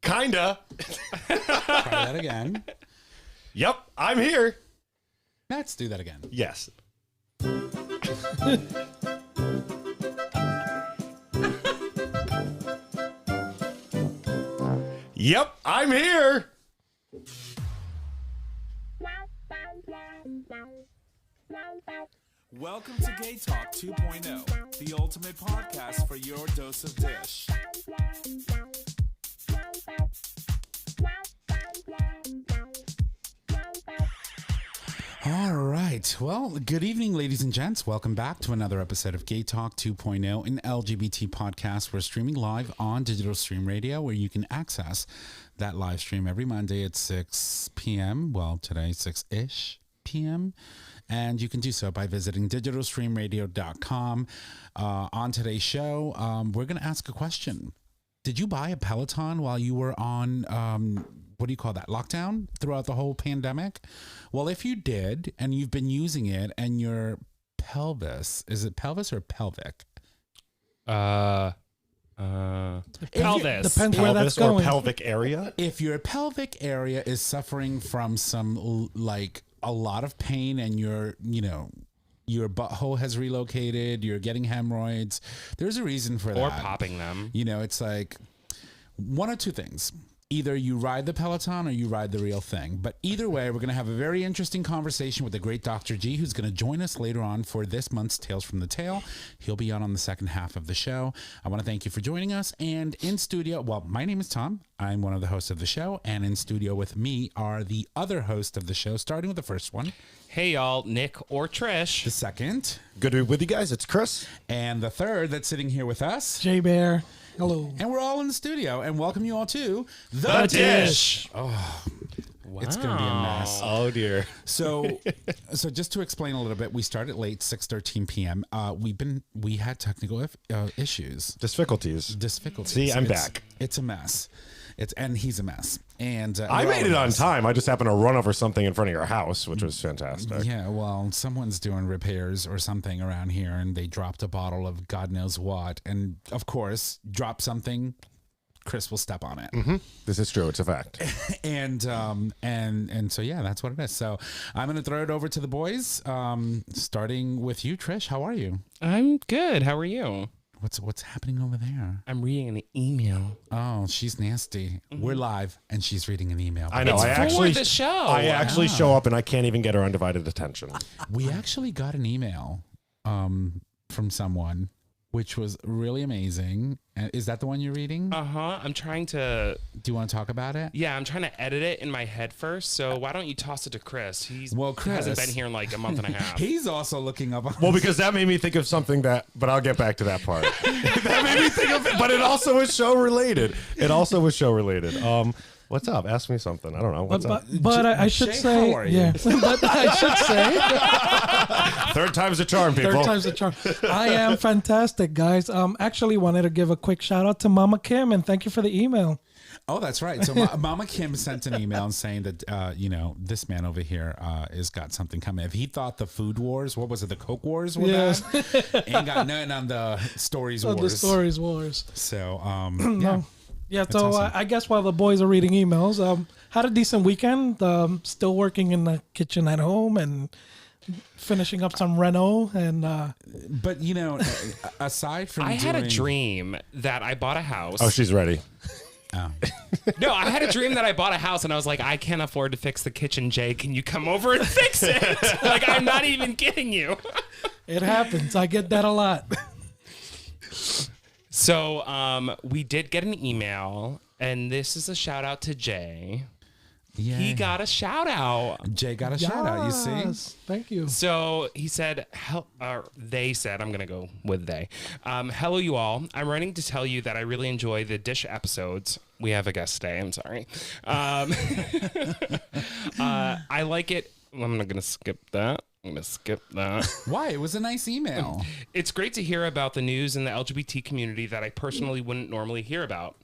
Kinda. Try that again. Yep, I'm here. Let's do that again. Yes. Yep, I'm here. Welcome to GayTalk 2.0, the ultimate podcast for your dose of dish. All right. Well, good evening, ladies and gents. Welcome back to another episode of GayTalk 2.0, an LGBT podcast. We're streaming live on digital stream radio, where you can access that live stream every Monday at 6 p.m. Well, today, 6-ish p.m. And you can do so by visiting digitalstreamradio.com. On today's show, we're going to ask a question. Did you buy a Peloton while you were on, what do you call that, lockdown throughout the whole pandemic? Well, if you did, and you've been using it, and your pelvis, is it pelvis or pelvic? Pelvis. Depends where that's Or going. pelvic area. If your pelvic area is suffering from some, like, a lot of pain, and your butthole has relocated, you're getting hemorrhoids, there's a reason for that. Or popping them. You know, it's like one or two things. Either you ride the Peloton or you ride the real thing. But either way, we're going to have a very interesting conversation with the great Dr. G, who's going to join us later on for this month's Tales from the Tail. He'll be on the second half of the show. I want to thank you for joining us. And in studio, well, my name is Tom. I'm one of the hosts of the show. And in studio with me are the other hosts of the show, starting with the first one. Hey, y'all, Nick or Trish. The second. Good to be with you guys. It's Chris. And the third that's sitting here with us. J Bear. Hello. And we're all in the studio. And welcome you all to The Dish. Oh, Wow. it's going to be a mess. Oh dear. So just to explain a little bit, we started late, 6:13 p.m. We had technical issues, Difficulties. See, I'm back. It's a mess. And he's a mess. And I we're made all it a on mess. time. I just happened to run over something in front of your house, which was fantastic. Yeah, well, someone's doing repairs or something around here, and they dropped a bottle of God knows what, and of course, drop something. Chris will step on it. Mm-hmm. This is true. It's a fact. And so yeah, that's what it is. So I'm gonna throw it over to the boys. Starting with you, Trish. How are you? I'm good. How are you? What's happening over there? I'm reading an email. Oh, she's nasty. We're live, and she's reading an email. I know. It's I for actually the show. I actually show up, and I can't even get her undivided attention. We actually got an email from someone, which was really amazing. Is that the one you're reading? I'm trying to. Do you want to talk about it? Yeah, I'm trying to edit it in my head first. So why don't you toss it to Chris? He hasn't been here in like a month and a half. He's also looking up. Well, because that made me think of something but I'll get back to that part. That made me think of it, but it also was show related. What's up? Ask me something. I don't know. What's up? But I should Shay, say, how are you? yeah. But I should say, Third time's a charm, people. third time's the charm. I am fantastic, guys. Actually wanted to give a quick shout out to Mama Kim and thank you for the email. Oh, that's right. So Mama Kim sent an email saying that, this man over here has got something coming. If he thought the food wars, what was it, the Coke wars were Yes. bad, ain't got nothing on the stories wars. The stories wars. So, Yeah. Yeah, so awesome. I guess while the boys are reading emails, had a decent weekend. Still working in the kitchen at home and finishing up some reno. And But, aside from I had a dream that I bought a house. Oh, she's ready. Oh. No, I had a dream that I bought a house and I was like, I can't afford to fix the kitchen, Jay. Can you come over and fix it? Like, I'm not even kidding you. it happens. I get that a lot. So we did get an email, and this is a shout out to Jay. Yeah. He got a shout out. Jay got a shout out, you see? Yes, thank you. So he said, they said, I'm going to go with they. Hello, you all. I'm writing to tell you that I really enjoy the Dish episodes. We have a guest today. I'm sorry. I like it. I'm not going to skip that. Why? It was a nice email. It's great to hear about the news in the LGBT community that I personally wouldn't normally hear about,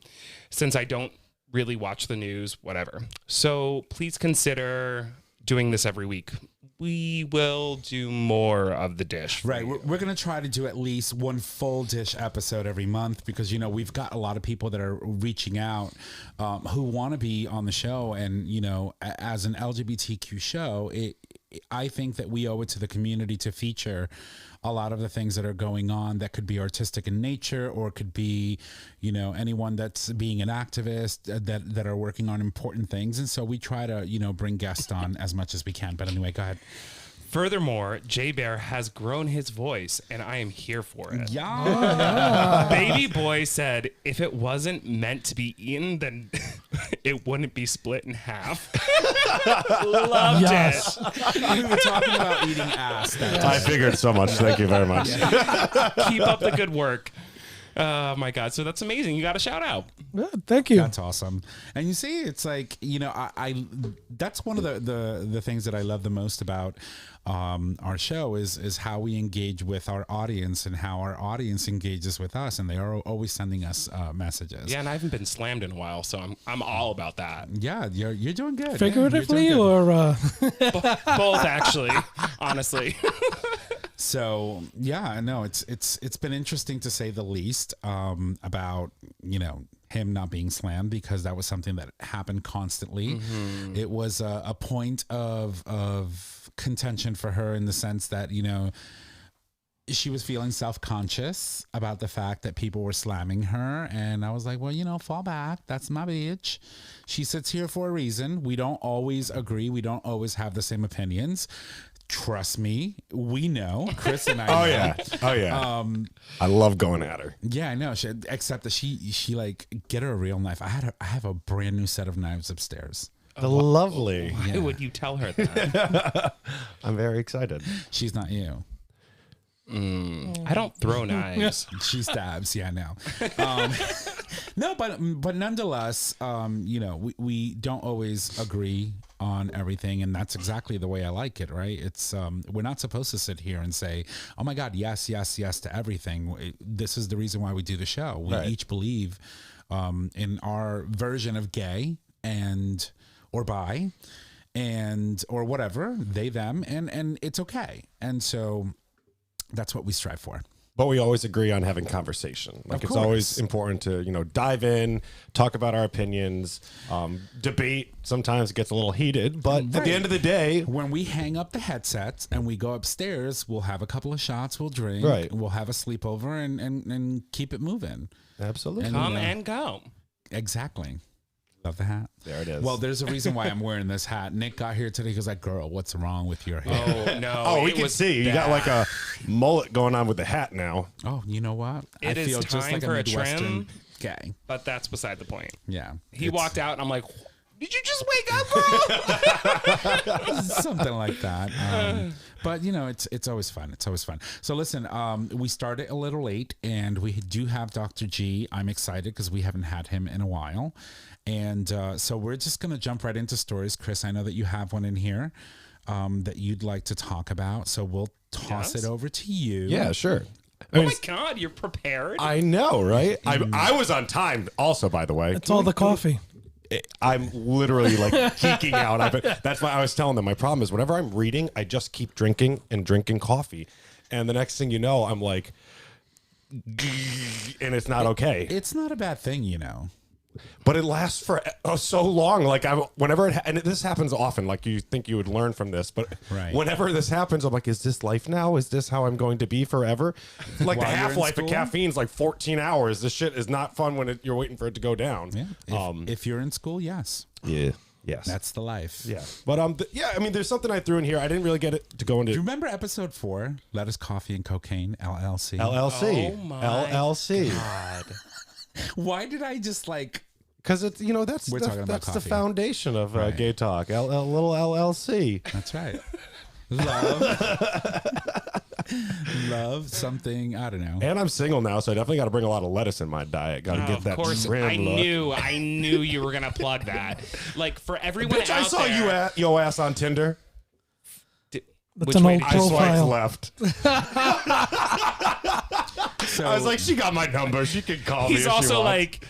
since I don't really watch the news, whatever. So please consider doing this every week. We will do more of the dish. Right. We're going to try to do at least one full dish episode every month because, we've got a lot of people that are reaching out who want to be on the show. And, as an LGBTQ show, I think that we owe it to the community to feature a lot of the things that are going on that could be artistic in nature or could be, anyone that's being an activist that are working on important things. And so we try to, bring guests on as much as we can. But anyway, go ahead. Furthermore, Jay Bear has grown his voice, and I am here for it. Yeah. Baby boy said, if it wasn't meant to be eaten, then it wouldn't be split in half. Loved Yes. it. We were talking about eating ass. I figured so much. Thank you very much. Keep up the good work. Oh, my God. So that's amazing. You got a shout out. Yeah, thank you. That's awesome. And you see, it's like, I that's one of the things that I love the most about our show is how we engage with our audience and how our audience engages with us. And they are always sending us messages. Yeah, and I haven't been slammed in a while, so I'm all about that. Yeah, you're doing good. Figuratively Yeah, you're doing good. or Both, actually, honestly. So yeah, no, it's been interesting to say the least about him not being slammed because that was something that happened constantly. Mm-hmm. It was a point of contention for her in the sense that she was feeling self-conscious about the fact that people were slamming her, and I was like, well, fall back. That's my bitch. She sits here for a reason. We don't always agree. We don't always have the same opinions. Trust me, we know. Chris and I know. Oh yeah. I love going at her. Yeah, I know. Except that she like get her a real knife. I have a brand new set of knives upstairs. Lovely. Why would you tell her that? I'm very excited. She's not you. I don't throw knives. She stabs. Yeah, no. No, but nonetheless, we don't always agree on everything, and that's exactly the way I like it, right? It's we're not supposed to sit here and say, oh my God, yes, yes, yes to everything. This is the reason why we do the show. We each believe in our version of gay and or bi and or whatever, they, them, and it's okay. And so that's what we strive for. But we always agree on having conversation. Like, Of it's course. always important to, dive in, talk about our opinions, debate. Sometimes it gets a little heated, but at the end of the day, When we hang up the headsets and we go upstairs, we'll have a couple of shots, we'll drink, Right. we'll have a sleepover and keep it moving. absolutely. And, Come and go. Exactly. Love the hat. There it is. Well, there's a reason why I'm wearing this hat. Nick got here today. He was like, girl, what's wrong with your hair? Oh, no. oh, we it can was see. You got like a mullet going on with the hat now. Oh, you know what? It is time for a trim. guy. But that's beside the point. Yeah. He It's walked out, and I'm like, did you just wake up, bro? something like that. But it's always fun. It's always fun. So listen, we started a little late, and we do have Dr. G. I'm excited because we haven't had him in a while. And so we're just going to jump right into stories. Chris, I know that you have one in here that you'd like to talk about. So we'll toss Yes. it over to you. Yeah, sure. Oh, my God. You're prepared? I know, right? I was on time also, by the way. it's all the coffee. I'm literally like geeking out. That's why I was telling them my problem is whenever I'm reading, I just keep drinking and drinking coffee. And the next thing you know, I'm like, and it's not okay. It's not a bad thing, But it lasts for so long. Like and this happens often. Like you think you would learn from this, but Right. whenever this happens, I'm like, is this life now? Is this how I'm going to be forever? Like the While you're in half-life of school? caffeine's like 14 hours. This shit is not fun when you're waiting for it to go down. Yeah. If you're in school, yes. Yeah. Yes. That's the life. yeah. But I mean, there's something I threw in here. I didn't really get it to go into Do you remember episode 4, Lettuce, Coffee, and Cocaine, LLC? LLC. Oh my LLC. God. Why did I just like... Because it's that's We're talking about that's the coffee. foundation of Right. Gay Talk. Little LLC. That's right. Love. Love something, I don't know. And I'm single now, so I definitely got to bring a lot of lettuce in my diet. Got to get Of that course, brand look. I knew you were gonna plug that. Like for everyone Bitch, I out saw there, yo ass on Tinder. That's which an way old did I you- swiped profile. left. So, I was like, she got my number. She can call me. he's if she also wants. like,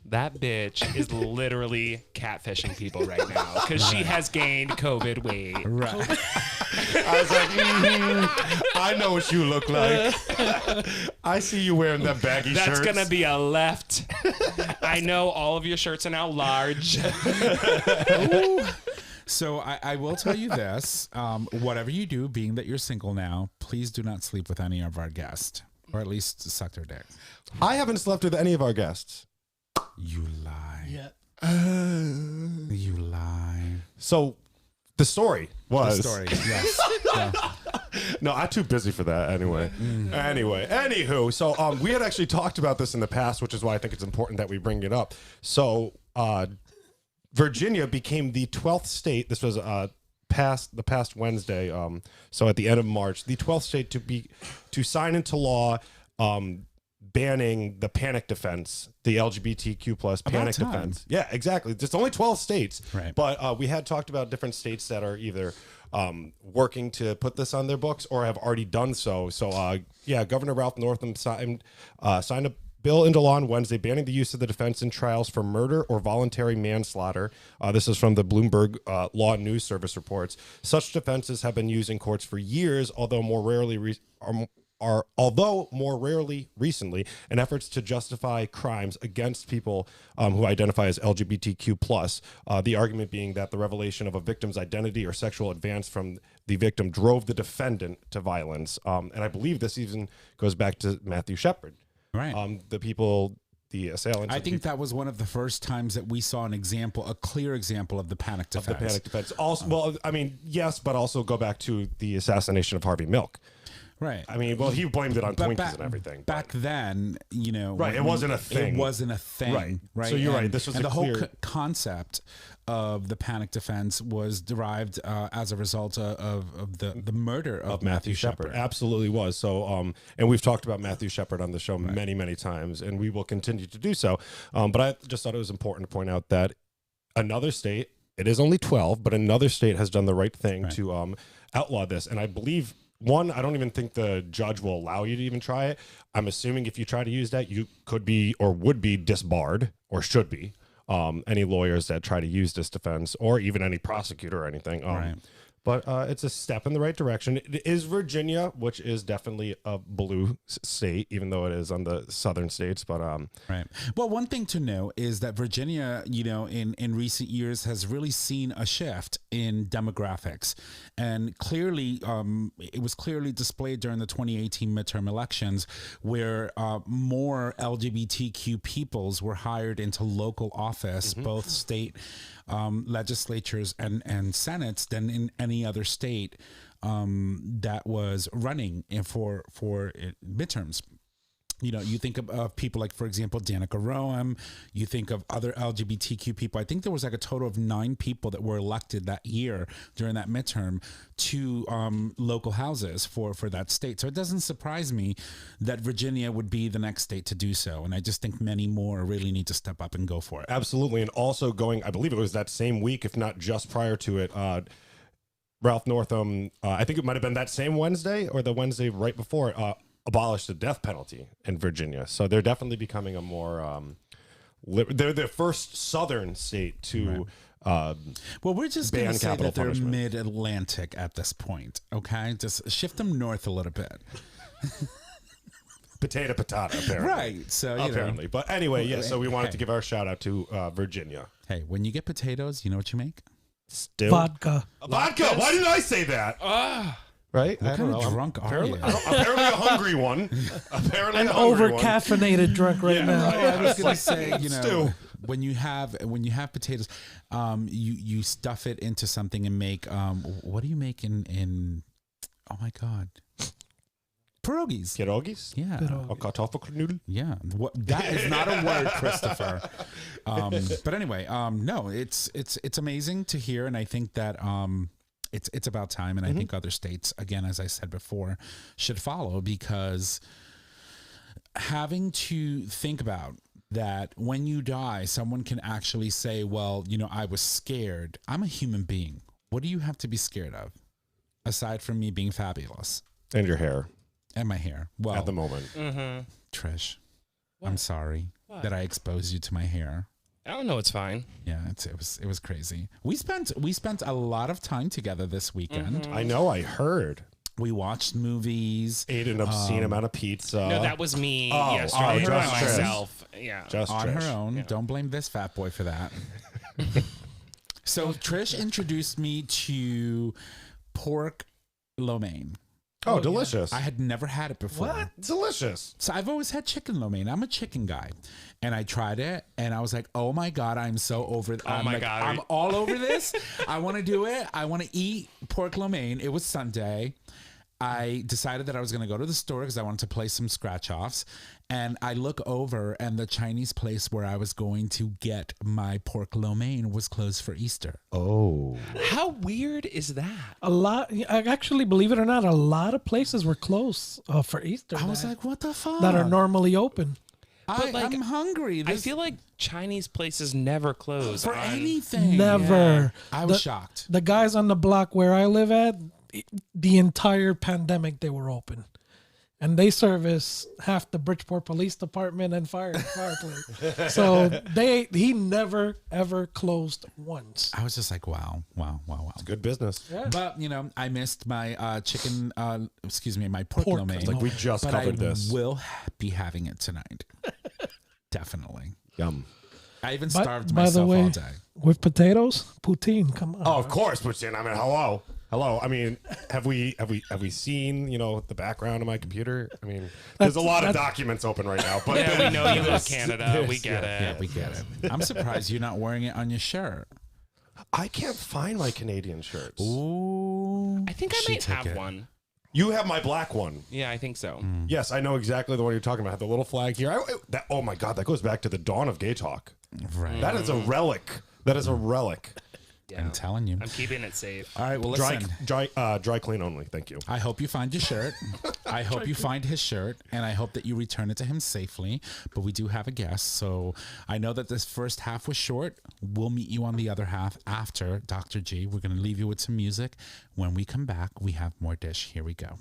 That bitch is literally catfishing people right now because she has gained COVID weight. Right. I was like, I know what you look like. I see you wearing them baggy That's shirts. gonna be a left. I know all of your shirts are now large. So I will tell you this, whatever you do, being that you're single now, please do not sleep with any of our guests, or at least suck their dick. I haven't slept with any of our guests. You lie. Yeah. You lie. So the story was... The story, yes. Yeah. No, I'm too busy for that anyway. Anyway, anywho, so we had actually talked about this in the past, which is why I think it's important that we bring it up. So Virginia became the 12th state. This was the past Wednesday. So at the end of March, the 12th state to sign into law banning the panic defense, the LGBTQ plus panic defense. Yeah, exactly. It's only 12 states, right? But we had talked about different states that are either working to put this on their books or have already done so. So yeah, Governor Ralph Northam signed a bill into law on Wednesday banning the use of the defense in trials for murder or voluntary manslaughter. This is from the Bloomberg Law News Service reports. Such defenses have been used in courts for years, although more rarely recently, in efforts to justify crimes against people who identify as LGBTQ+. The argument being that the revelation of a victim's identity or sexual advance from the victim drove the defendant to violence. And I believe this even goes back to Matthew Shepard. Right. The assailants. I think that was one of the first times that we saw a clear example of the panic defense. Of the panic defense. Also, well, I mean, yes, but also go back to the assassination of Harvey Milk. Right. I mean, well, he blamed it on Twinkies and everything. Back then, right, it wasn't a thing. It wasn't a thing. Right. So you're right. This was and the whole clear concept of the panic defense was derived as a result of the murder of Matthew Shepard. Absolutely was. So, and we've talked about Matthew Shepard on the show many, many times, and we will continue to do so. But I just thought it was important to point out that another state, it is only 12, but another state has done the right thing to outlaw this. And I believe... One, I don't even think the judge will allow you to even try it. I'm assuming if you try to use that, you could be or would be disbarred or should be. Any lawyers that try to use this defense or even any prosecutor or anything. Right. But it's a step in the right direction. It is Virginia, which is definitely a blue state, even though it is on the southern states. But right. Well, one thing to know is that Virginia, in recent years has really seen a shift in demographics, and clearly, it was clearly displayed during the 2018 midterm elections, where more LGBTQ peoples were hired into local office, both state legislatures and senates, than in any other state that was running for midterms. You think of people like, for example, Danica Roem. You think of other LGBTQ people. I think there was like a total of 9 people that were elected that year during that midterm to local houses for that state. So it doesn't surprise me that Virginia would be the next state to do so. And I just think many more really need to step up and go for it. Absolutely. And also I believe it was that same week, if not just prior to it, Ralph Northam, I think it might have been that same Wednesday or the Wednesday right before, abolished the death penalty in Virginia. So they're definitely becoming a more they're the first southern state to well, we're just going to say that they're punishment. mid-Atlantic at this point. Okay, just shift them north a little bit. potato apparently. Right, so apparently. But anyway, yeah, so we wanted to give our shout out to Virginia. Hey, when you get potatoes, you know what you make? Still Vodka. Vodka. Why didn't I say that? Right? What kind of drunk are you? Apparently a hungry one. Apparently An a hungry one. over-caffeinated drink right now. I was going to say, Stew. when you have potatoes, you stuff it into something and make what do you make in oh my god, pierogies. Pierogies? Yeah. Or Kartoffelknödel? Yeah. That is not a word, Christopher. But anyway, no, it's amazing to hear, and I think that it's about time, and I think other states, again, as I said before, should follow, because having to think about that when you die, someone can actually say, well, I was scared. I'm a human being. What do you have to be scared of? Aside from me being fabulous. And your hair. And my hair. Well, at the moment. Trish, I'm sorry. that I exposed you to my hair. I don't know. It's fine. Yeah, it was crazy. We spent a lot of time together this weekend. I know. I heard. We watched movies. Ate an obscene amount of pizza. No, that was me Oh, yesterday oh, by just Trish. myself. Yeah. Just On Trish. her own. Yeah. Don't blame this fat boy for that. So Trish introduced me to pork lo mein. Oh, delicious. I had never had it before. What? Delicious. So I've always had chicken lo mein. I'm a chicken guy. And I tried it and I was like, oh my God, I'm so over it. Oh my God. I'm all over this. I want to do it. I want to eat pork lo mein. It was Sunday. I decided that I was going to go to the store because I wanted to play some scratch offs. And I look over and the Chinese place where I was going to get my pork lo mein was closed for Easter. Oh. How weird is that? A lot. I actually, believe it or not, a lot of places were closed for Easter. I was like, what the fuck? that are normally open. I'm hungry. I feel like Chinese places never close for on- anything. Never. I was shocked. The guys on the block where I live at, the entire pandemic they were open, and they service half the Bridgeport Police Department and fire place. So he never ever closed once. I was just like, wow. Good business. Yeah. But, I missed my my pork lo mein. Like we just but covered I this. will be having it tonight. Definitely. Yum. I even By starved the myself way, all day. with potatoes, poutine. Come on. Oh, of course, Putin. I mean, hello. I mean, have we seen the background of my computer? I mean, there's a lot of documents open right now. But Yeah, we know you live in Canada. We get it. Yeah, we get it. I'm surprised you're not wearing it on your shirt. I can't find my Canadian shirts. Ooh. I think I She might took have it. one. You have my black one. Yeah, I think so. Yes, I know exactly the one you're talking about. I have the little flag here. Oh my God, that goes back to the dawn of GayTalk. Right. That is a relic. That is a relic. Yeah. I'm telling you. I'm keeping it safe. All right, well, listen. Dry clean only. Thank you. I hope you find your shirt. I hope you find his shirt, and I hope that you return it to him safely. But we do have a guest, so I know that this first half was short. We'll meet you on the other half after Dr. G. We're going to leave you with some music. When we come back, we have more dish. Here we go.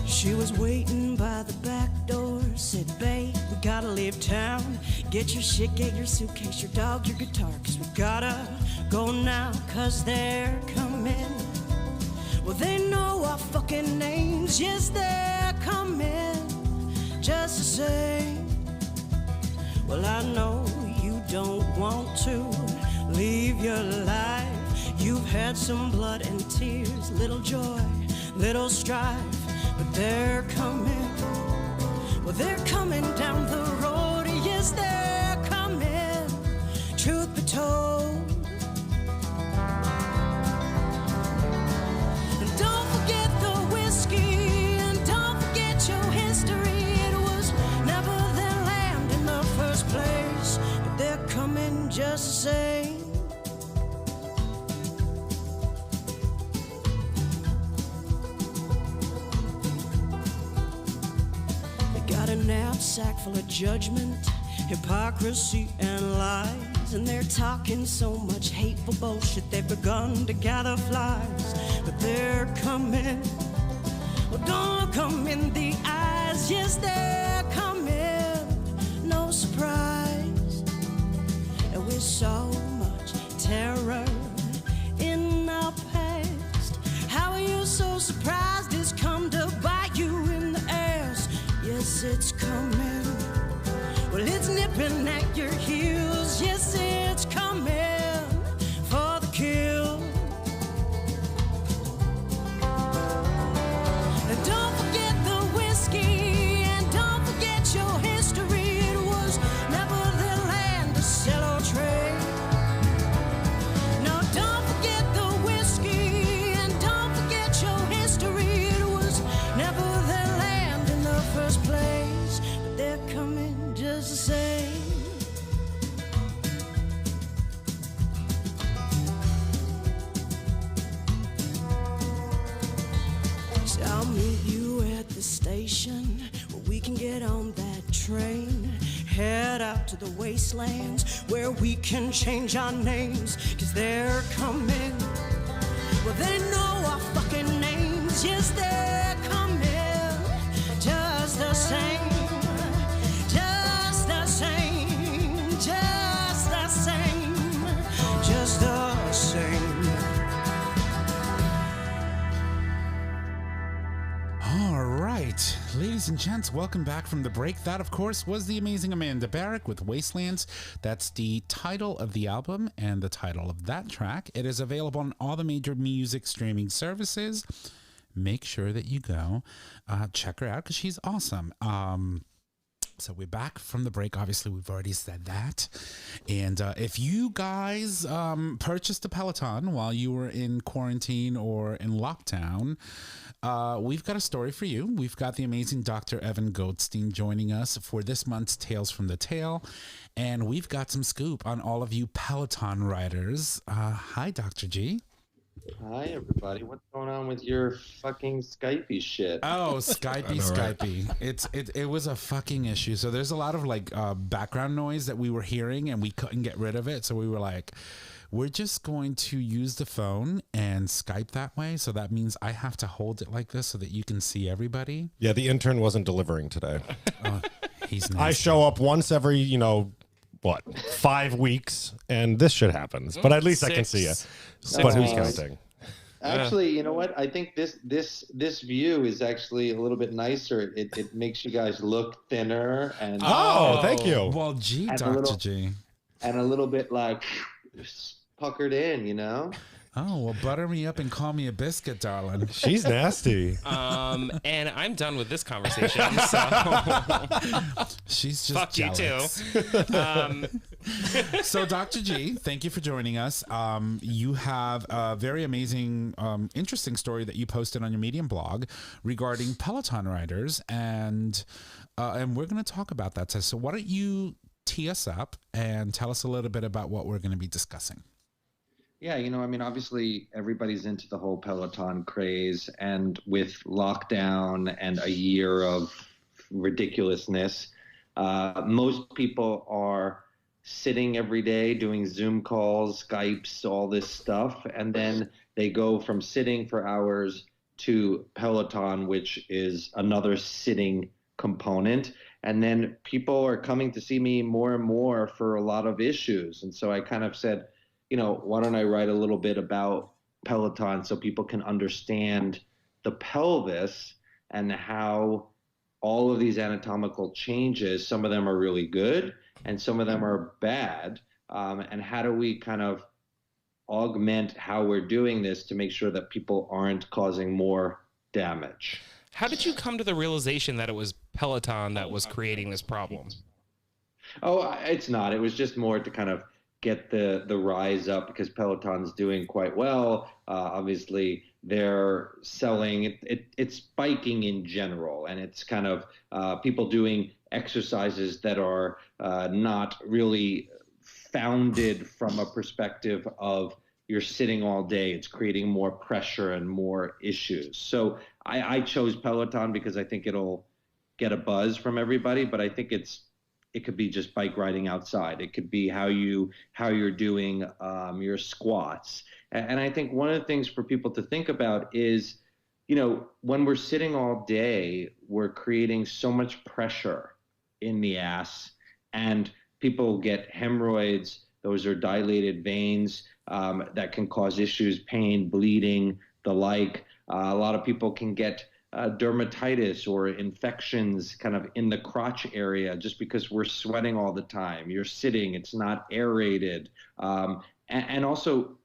She was waiting by the back door, said, babe, we gotta leave town. Get your shit, get your suitcase, your dog, your guitar, cause we gotta go now, cause they're coming. Well, they know our fucking names, yes, they're coming, just the same. Well, I know you don't want to leave your life. You've had some blood and tears, little joy, little strife. But they're coming, well, they're coming down the road, yes, they're coming, truth be told. And don't forget the whiskey, and don't forget your history. It was never their land in the first place, but they're coming just the same. Got a knapsack full of judgment, hypocrisy, and lies. And they're talking so much hateful bullshit, they've begun to gather flies. But they're coming, well, don't look them in the eyes. Yes, they're coming, no surprise. And with so much terror in our past, how are you so surprised it's come to bite you in the ass? Yes, it's coming. Well, it's nipping at your heels. Yes, it's coming for the kill. And don't forget the whiskey, and don't forget your history. It was never their land to sell or trade. No, don't forget the whiskey, and don't forget your history. It was never their land in the first place, but they're coming just the same. So I'll meet you at the station where we can get on that train, head out to the wastelands where we can change our names, 'cause they're coming. Well, they know our fucking names. Yes, they're coming. Just the same. Just the same. Just the same. Just the same. All right, ladies and gents, welcome back from the break. That, of course, was the amazing Amanda Barrick with Wastelands. That's the title of the album and the title of that track. It is available on all the major music streaming services. Make sure that you go check her out because she's awesome. So we're back from the break. Obviously, we've already said that. And if you guys purchased a Peloton while you were in quarantine or in lockdown, we've got a story for you. We've got the amazing Dr. Evan Goldstein joining us for this month's Tales from the Tail. And we've got some scoop on all of you Peloton riders. Hi, Dr. G. Hi, everybody. What's going on with your fucking Skypey shit? Oh, Skypey. It was a fucking issue. So there's a lot of like background noise that we were hearing and we couldn't get rid of it. So we were like, we're just going to use the phone and Skype that way. So that means I have to hold it like this so that you can see everybody. Yeah, the intern wasn't delivering today. He's I show up once every, 5 weeks, and this shit happens. But at least I can see you. But who's counting? Actually, you know what? I think this view is actually a little bit nicer. It makes you guys look thinner and Thank you. Well, gee, And a Dr. little- G. and a little bit like puckered in, you know? Oh, well, butter me up and call me a biscuit, darling. She's nasty. And I'm done with this conversation. So She's just fuck you jealous. too. So, Dr. G, thank you for joining us. You have a very amazing, interesting story that you posted on your Medium blog regarding Peloton riders, and we're going to talk about that. So, why don't you tee us up and tell us a little bit about what we're going to be discussing? Yeah, obviously everybody's into the whole Peloton craze, and with lockdown and a year of ridiculousness, most people are sitting every day doing Zoom calls, Skypes, all this stuff, and then they go from sitting for hours to Peloton, which is another sitting component. And then people are coming to see me more and more for a lot of issues. And so I kind of said, why don't I write a little bit about Peloton so people can understand the pelvis and how all of these anatomical changes, some of them are really good and some of them are bad. And how do we kind of augment how we're doing this to make sure that people aren't causing more damage? How did you come to the realization that it was Peloton that was creating this problem? Oh, it's not. It was just more to kind of get the rise up because Peloton's doing quite well. Obviously, they're selling. It's spiking in general, and it's kind of people doing exercises that are not really founded from a perspective of you're sitting all day. It's creating more pressure and more issues. So I chose Peloton because I think it'll get a buzz from everybody, but I think it could be just bike riding outside. It could be how you're doing your squats. And I think one of the things for people to think about is, when we're sitting all day, we're creating so much pressure in the ass, and people get hemorrhoids. Those are dilated veins that can cause issues, pain, bleeding, the like. A lot of people can get dermatitis or infections kind of in the crotch area just because we're sweating all the time. You're sitting, it's not aerated. And also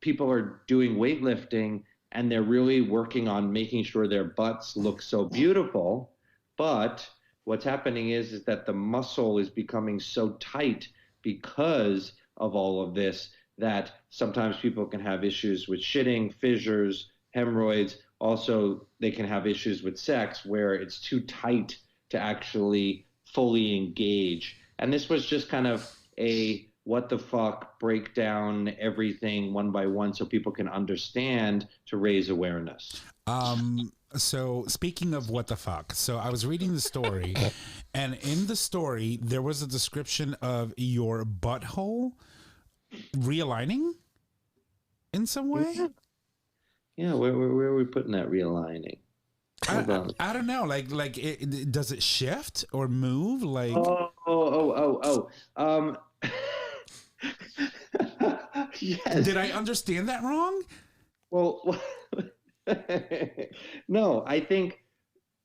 people are doing weightlifting and they're really working on making sure their butts look so beautiful. But what's happening is that the muscle is becoming so tight because of all of this that sometimes people can have issues with shitting, fissures, hemorrhoids. Also, they can have issues with sex where it's too tight to actually fully engage. And this was just kind of a what the fuck, break down everything one by one so people can understand to raise awareness. So speaking of what the fuck, so I was reading the story, and in the story there was a description of your butthole realigning in some way. Yeah, where are we putting that realigning? Hold on. I don't know. Does it shift or move? Like, yes. did I understand that wrong? Well, no, I think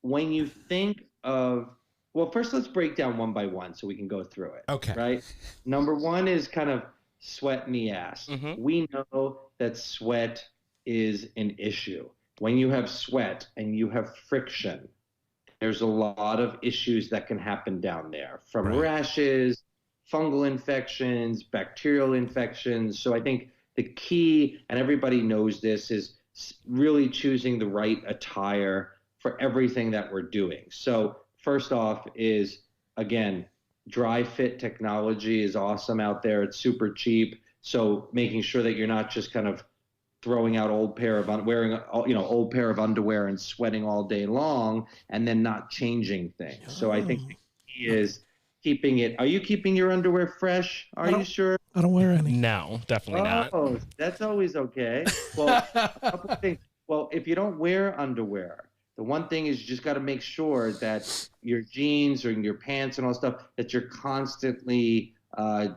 when you think of, well, first let's break down one by one so we can go through it. Okay. Right? Number one is kind of sweat in the ass. Mhm. We know that sweat is an issue. When you have sweat and you have friction, there's a lot of issues that can happen down there, from rashes, fungal infections, bacterial infections. So I think the key, and everybody knows this, is really choosing the right attire for everything that we're doing. So first off is, again, dry fit technology is awesome out there. It's super cheap. So making sure that you're not just kind of throwing out old pair of old pair of underwear and sweating all day long and then not changing things. So I think the key is keeping it. Are you keeping your underwear fresh? Are you sure? I don't wear any. No, definitely not. Oh, that's always okay. Well, a couple of things. Well, if you don't wear underwear, the one thing is you just got to make sure that your jeans or your pants and all stuff, that you're constantly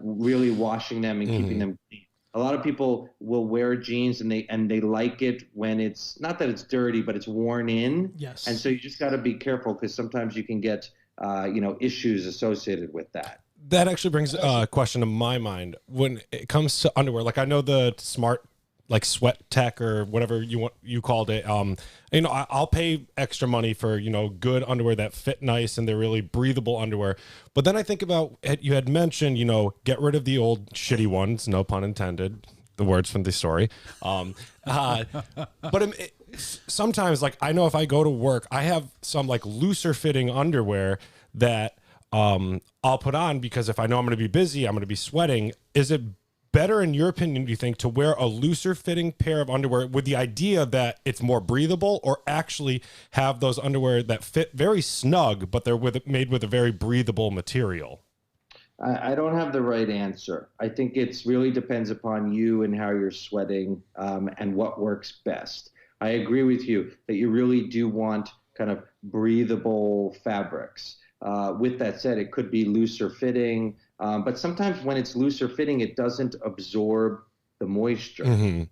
really washing them and keeping them clean. A lot of people will wear jeans and they like it when it's not that it's dirty, but it's worn in. Yes. And so you just got to be careful because sometimes you can get issues associated with that. That actually brings a question to my mind when it comes to underwear. Like I know the smart, like sweat tech or whatever you called it. I'll pay extra money for good underwear that fit nice and they're really breathable underwear. But then I think about, you had mentioned get rid of the old shitty ones. No pun intended. The words from the story. But sometimes, like I know if I go to work, I have some like looser fitting underwear that I'll put on because if I know I'm going to be busy, I'm going to be sweating. Is it better, in your opinion, do you think, to wear a looser fitting pair of underwear with the idea that it's more breathable, or actually have those underwear that fit very snug, but they're made with a very breathable material? I don't have the right answer. I think it's really depends upon you and how you're sweating and what works best. I agree with you that you really do want kind of breathable fabrics. With that said, it could be looser fitting, but sometimes when it's looser fitting, it doesn't absorb the moisture. Mm-hmm.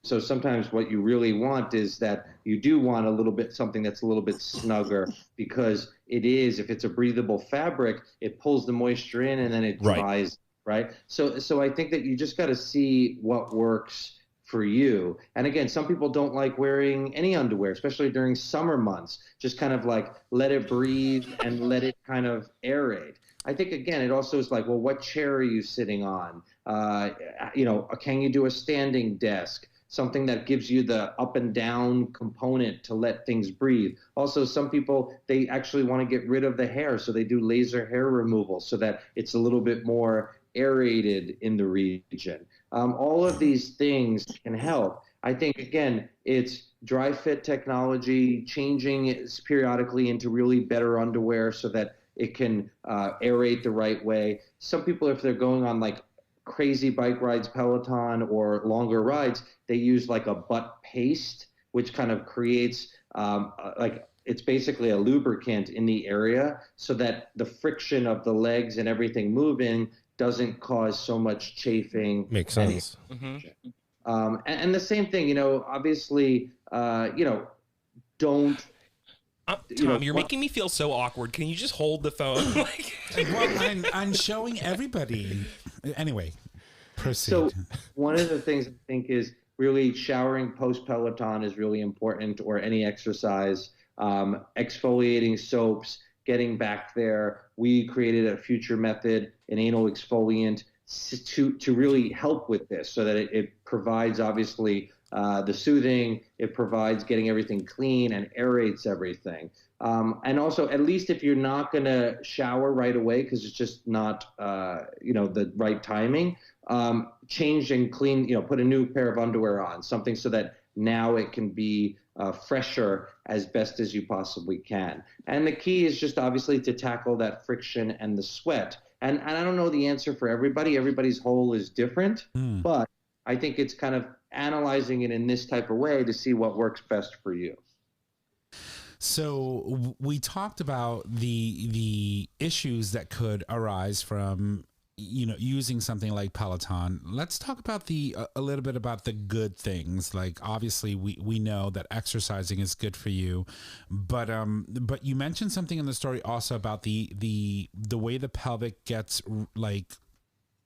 So sometimes what you really want is that you do want a little bit, something that's a little bit snugger, because if it's a breathable fabric, it pulls the moisture in and then it dries, right? So I think that you just got to see what works for you. And again, some people don't like wearing any underwear, especially during summer months. Just kind of like let it breathe and let it kind of aerate. I think, again, it also is like, well, what chair are you sitting on? Can you do a standing desk? Something that gives you the up and down component to let things breathe. Also, some people, they actually want to get rid of the hair, so they do laser hair removal so that it's a little bit more aerated in the region. All of these things can help. I think, again, it's dry fit technology, changing it periodically into really better underwear so that it can aerate the right way. Some people, if they're going on like crazy bike rides, Peloton, or longer rides, they use like a butt paste, which kind of creates it's basically a lubricant in the area so that the friction of the legs and everything moving doesn't cause so much chafing. Makes sense. And the same thing, obviously, don't. Tom, you're making me feel so awkward. Can you just hold the phone? Well, I'm showing everybody. Anyway, proceed. So one of the things I think is really showering post Peloton is really important, or any exercise. Exfoliating soaps, getting back there. We created a future method, an anal exfoliant, to really help with this, so that it provides obviously the soothing, it provides getting everything clean and aerates everything. And also, at least if you're not going to shower right away because it's just not the right timing, change and clean, put a new pair of underwear on, something so that now it can be fresher as best as you possibly can. And the key is just obviously to tackle that friction and the sweat. And I don't know the answer for everybody. Everybody's hole is different, but I think it's kind of analyzing it in this type of way to see what works best for you. So we talked about the issues that could arise from using something like Peloton. Let's talk about a little bit about the good things. Like, obviously we know that exercising is good for you, but you mentioned something in the story also about the way the pelvic gets, like,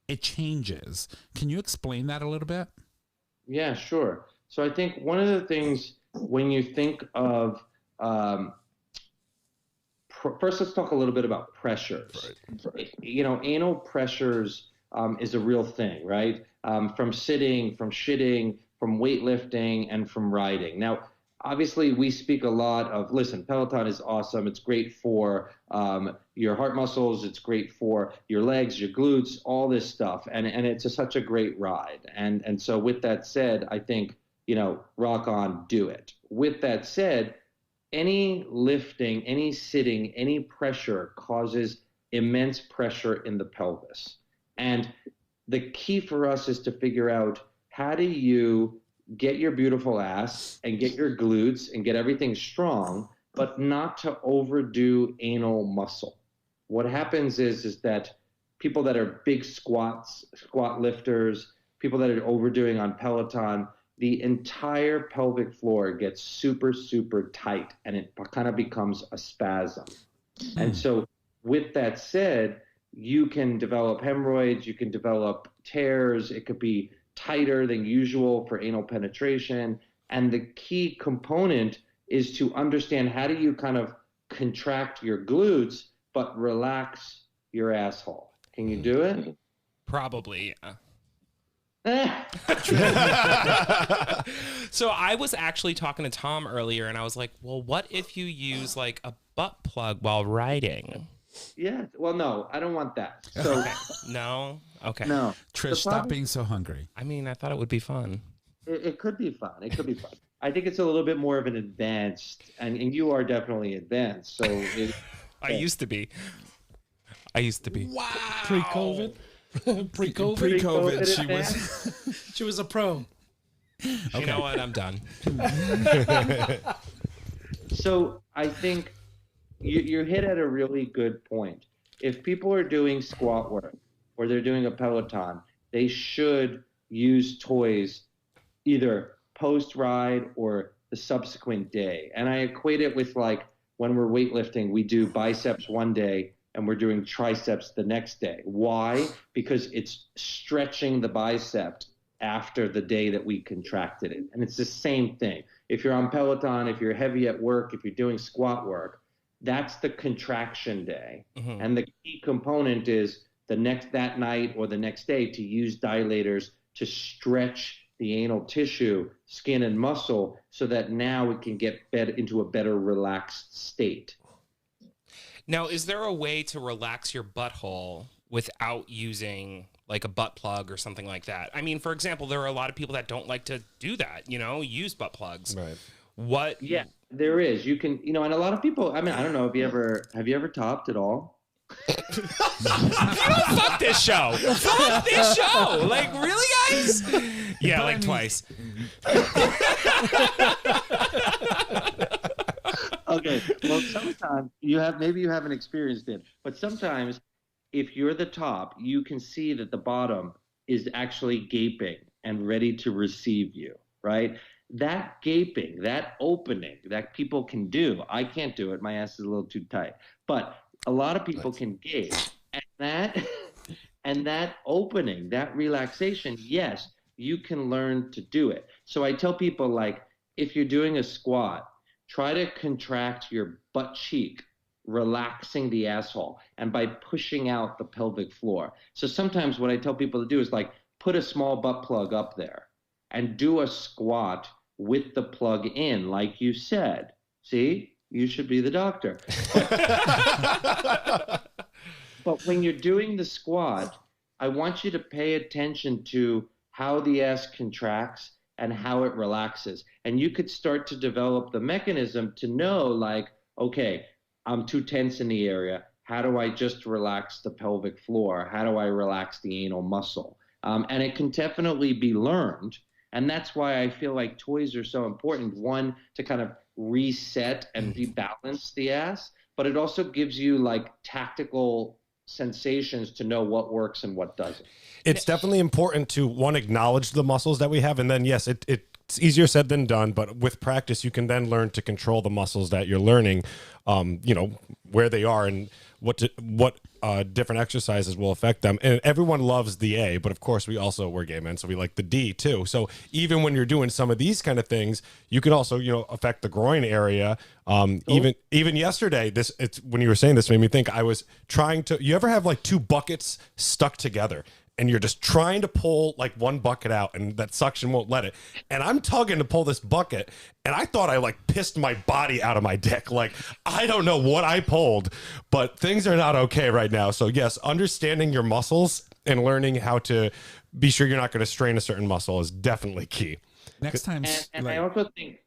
it changes. Can you explain that a little bit? Yeah, sure. So I think one of the things when you think of first, let's talk a little bit about pressures. Right. Anal pressures is a real thing, right? From sitting, from shitting, from weightlifting, and from riding. Now, obviously, we speak a lot of, listen, Peloton is awesome. It's great for your heart muscles. It's great for your legs, your glutes, all this stuff. And it's such a great ride. And so with that said, I think, rock on, do it. With that said, any lifting, any sitting, any pressure causes immense pressure in the pelvis. And the key for us is to figure out, how do you get your beautiful ass and get your glutes and get everything strong, but not to overdo anal muscle. What happens is that people that are big squat lifters, people that are overdoing on Peloton, the entire pelvic floor gets super, super tight, and it kind of becomes a spasm. And so with that said, you can develop hemorrhoids, you can develop tears, it could be tighter than usual for anal penetration. And the key component is to understand, how do you kind of contract your glutes but relax your asshole? Can you do it? Probably, yeah. So I was actually talking to Tom earlier, and I was like, well, what if you use like a butt plug while riding? Yeah. Well, no, I don't want that. So okay. No. Okay. No. Trish, stop being so hungry. I mean, I thought it would be fun. It could be fun. It could be fun. I think it's a little bit more of an advanced, and you are definitely advanced. So I used to be. Wow. Pre-COVID. Pre-COVID, she was a pro. You know what? I'm done. So I think you hit at a really good point. If people are doing squat work or they're doing a Peloton, they should use toys either post-ride or the subsequent day. And I equate it with, like, when we're weightlifting, we do biceps one day and we're doing triceps the next day. Why? Because it's stretching the bicep after the day that we contracted it. And it's the same thing. If you're on Peloton, if you're heavy at work, if you're doing squat work, that's the contraction day. Mm-hmm. And the key component is that night or the next day to use dilators to stretch the anal tissue, skin and muscle, so that now it can get into a better relaxed state. Now, is there a way to relax your butthole without using like a butt plug or something like that? I mean, for example, there are a lot of people that don't like to do that, use butt plugs. Right. What? Yeah, there is. You can, and a lot of people, I mean, I don't know, have you ever topped at all? Fuck this show. Fuck this show. Like, really, guys? Yeah, like twice. Okay. Well, sometimes maybe you haven't experienced it, but sometimes if you're the top, you can see that the bottom is actually gaping and ready to receive you, right? That gaping, that opening that people can do. I can't do it. My ass is a little too tight, but a lot of people can gape, and that opening, that relaxation, yes, you can learn to do it. So I tell people, like, if you're doing a squat, try to contract your butt cheek, relaxing the asshole, and by pushing out the pelvic floor. So sometimes what I tell people to do is, like, put a small butt plug up there and do a squat with the plug in, like you said. See? You should be the doctor. But when you're doing the squat, I want you to pay attention to how the ass contracts and how it relaxes. And you could start to develop the mechanism to know, like, okay, I'm too tense in the area. How do I just relax the pelvic floor? How do I relax the anal muscle? And it can definitely be learned. And that's why I feel like toys are so important. One, to kind of reset and rebalance the ass, but it also gives you like tactical sensations to know what works and what doesn't. It's definitely important to, one, acknowledge the muscles that we have, and then yes, it's easier said than done, but with practice you can then learn to control the muscles that you're learning, where they are and what different exercises will affect them. And everyone loves the A, but of course we're gay men, so we like the D too. So even when you're doing some of these kind of things, you can also, affect the groin area. Even yesterday, when you were saying this made me think, I was trying to, you ever have like two buckets stuck together and you're just trying to pull like one bucket out and that suction won't let it. And I'm tugging to pull this bucket and I thought I like pissed my body out of my dick. Like, I don't know what I pulled, but things are not okay right now. So yes, understanding your muscles and learning how to be sure you're not going to strain a certain muscle is definitely key. Next time. And I also think,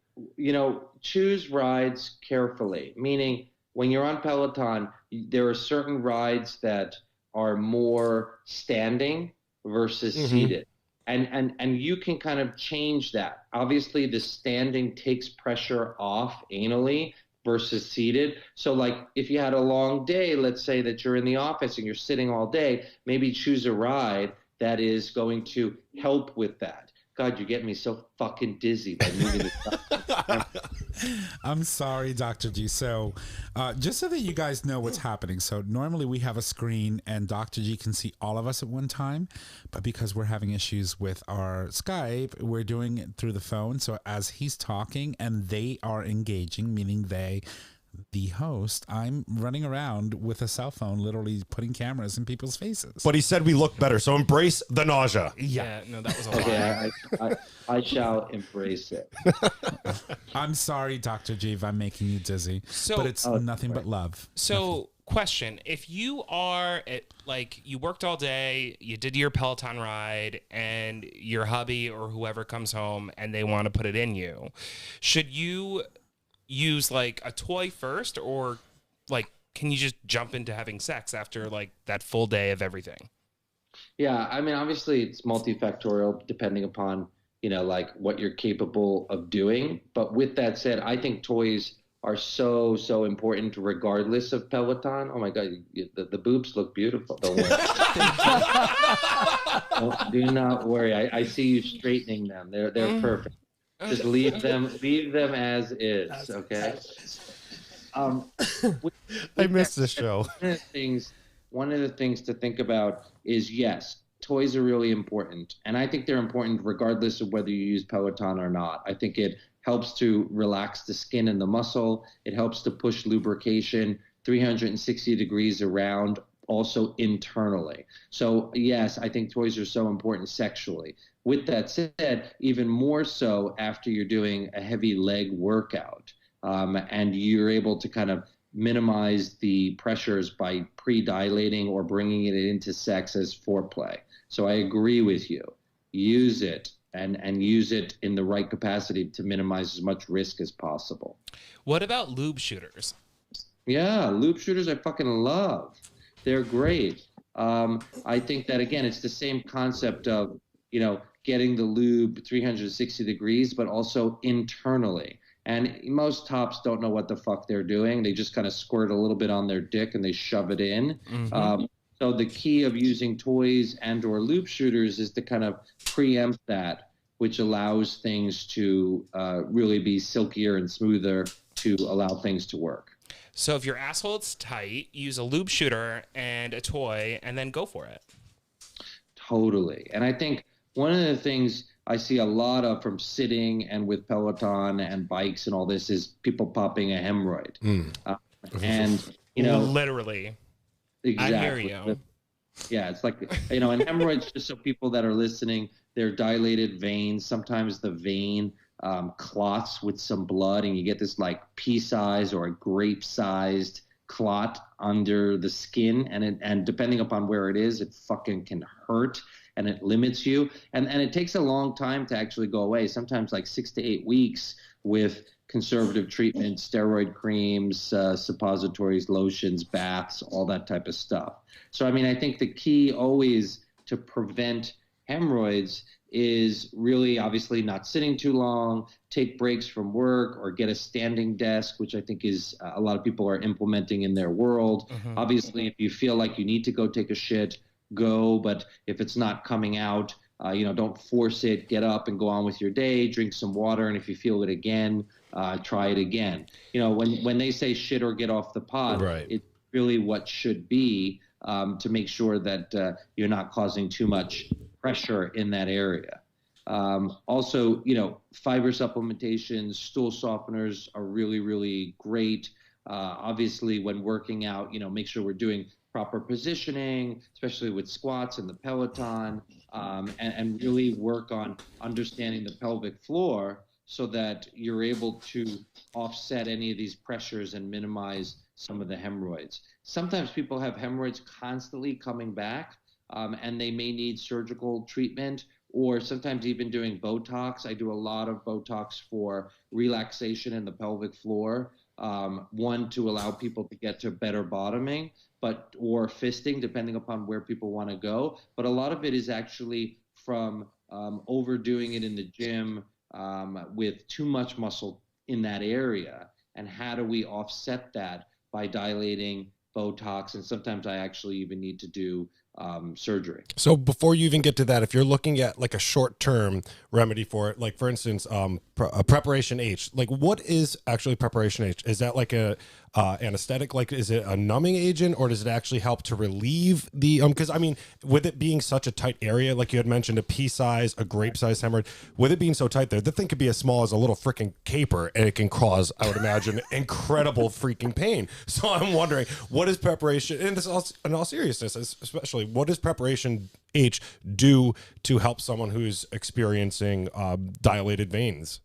choose rides carefully, meaning when you're on Peloton, there are certain rides that are more standing versus seated. And you can kind of change that. Obviously, the standing takes pressure off anally versus seated. So like if you had a long day, let's say that you're in the office and you're sitting all day, maybe choose a ride that is going to help with that. God, you get me so fucking dizzy by moving this. I'm sorry, Dr. G. So just so that you guys know what's happening. So normally we have a screen and Dr. G can see all of us at one time. But because we're having issues with our Skype, we're doing it through the phone. So as he's talking and they are engaging, meaning the host, I'm running around with a cell phone, literally putting cameras in people's faces. But he said we look better, so embrace the nausea. Yeah, no, that was a lot. Okay, I shall embrace it. I'm sorry, Dr. G, if I'm making you dizzy, but it's nothing but love. So, question: if you are you worked all day, you did your Peloton ride, and your hubby or whoever comes home and they want to put it in you, should you use like a toy first, or like can you just jump into having sex after like that full day of everything? Yeah, I mean, obviously it's multifactorial depending upon, like what you're capable of doing. But with that said, I think toys are so important regardless of Peloton. Oh my God, the boobs look beautiful. Don't worry. Do not worry. I see you straightening them. They're perfect. Just leave them as is, okay? I missed this show. One of the things to think about is, yes, toys are really important. And I think they're important regardless of whether you use Peloton or not. I think it helps to relax the skin and the muscle. It helps to push lubrication 360 degrees around, also internally. So yes, I think toys are so important sexually. With that said, even more so after you're doing a heavy leg workout, and you're able to kind of minimize the pressures by pre-dilating or bringing it into sex as foreplay. So I agree with you. Use it and use it in the right capacity to minimize as much risk as possible. What about lube shooters? Yeah, lube shooters I fucking love. They're great. I think that, again, it's the same concept of, getting the lube 360 degrees, but also internally. And most tops don't know what the fuck they're doing. They just kind of squirt a little bit on their dick and they shove it in. So the key of using toys and or lube shooters is to kind of preempt that, which allows things to really be silkier and smoother to allow things to work. So if your asshole is tight, use a lube shooter and a toy and then go for it. Totally. And I think one of the things I see a lot of from sitting and with Peloton and bikes and all this is people popping a hemorrhoid. And, literally. Exactly. I hear you. Yeah, it's like, and hemorrhoids, just so people that are listening, they're dilated veins. Sometimes the vein clots with some blood and you get this like pea-sized or a grape-sized clot under the skin. And depending upon where it is, it fucking can hurt. and it limits you. And it takes a long time to actually go away, sometimes like 6 to 8 weeks with conservative treatment, steroid creams, suppositories, lotions, baths, all that type of stuff. So, I mean, I think the key always to prevent hemorrhoids is really obviously not sitting too long, take breaks from work, or get a standing desk, which I think is a lot of people are implementing in their world. Obviously, if you feel like you need to go take a shit, go. But if it's not coming out, don't force it. Get up and go on with your day. Drink some water, and if you feel it again, try it again. When they say shit or get off the pot, Right. it's really what should be to make sure that you're not causing too much pressure in that area. Also, fiber supplementations, stool softeners are really, really great. Obviously, when working out, make sure we're doing proper positioning, especially with squats and the Peloton, and really work on understanding the pelvic floor so that you're able to offset any of these pressures and minimize some of the hemorrhoids. Sometimes people have hemorrhoids constantly coming back, and they may need surgical treatment, or sometimes even doing Botox. I do a lot of Botox for relaxation in the pelvic floor. One, to allow people to get to better bottoming, or fisting, depending upon where people want to go. But a lot of it is actually from overdoing it in the gym with too much muscle in that area. And how do we offset that by dilating, Botox, and sometimes I actually even need to do surgery. So before you even get to that, if you're looking at like a short-term remedy for it, like for instance, a preparation H, like what is actually preparation H? Is that like a anesthetic? Like, is it a numbing agent, or does it actually help to relieve the, because I mean, with it being such a tight area, like you had mentioned, a pea size, a grape size hemorrhoid, with it being so tight there, the thing could be as small as a little freaking caper, and it can cause, I would imagine, incredible freaking pain. So I'm wondering, what is preparation, and this in all seriousness, especially, what does preparation H do to help someone who's experiencing dilated veins?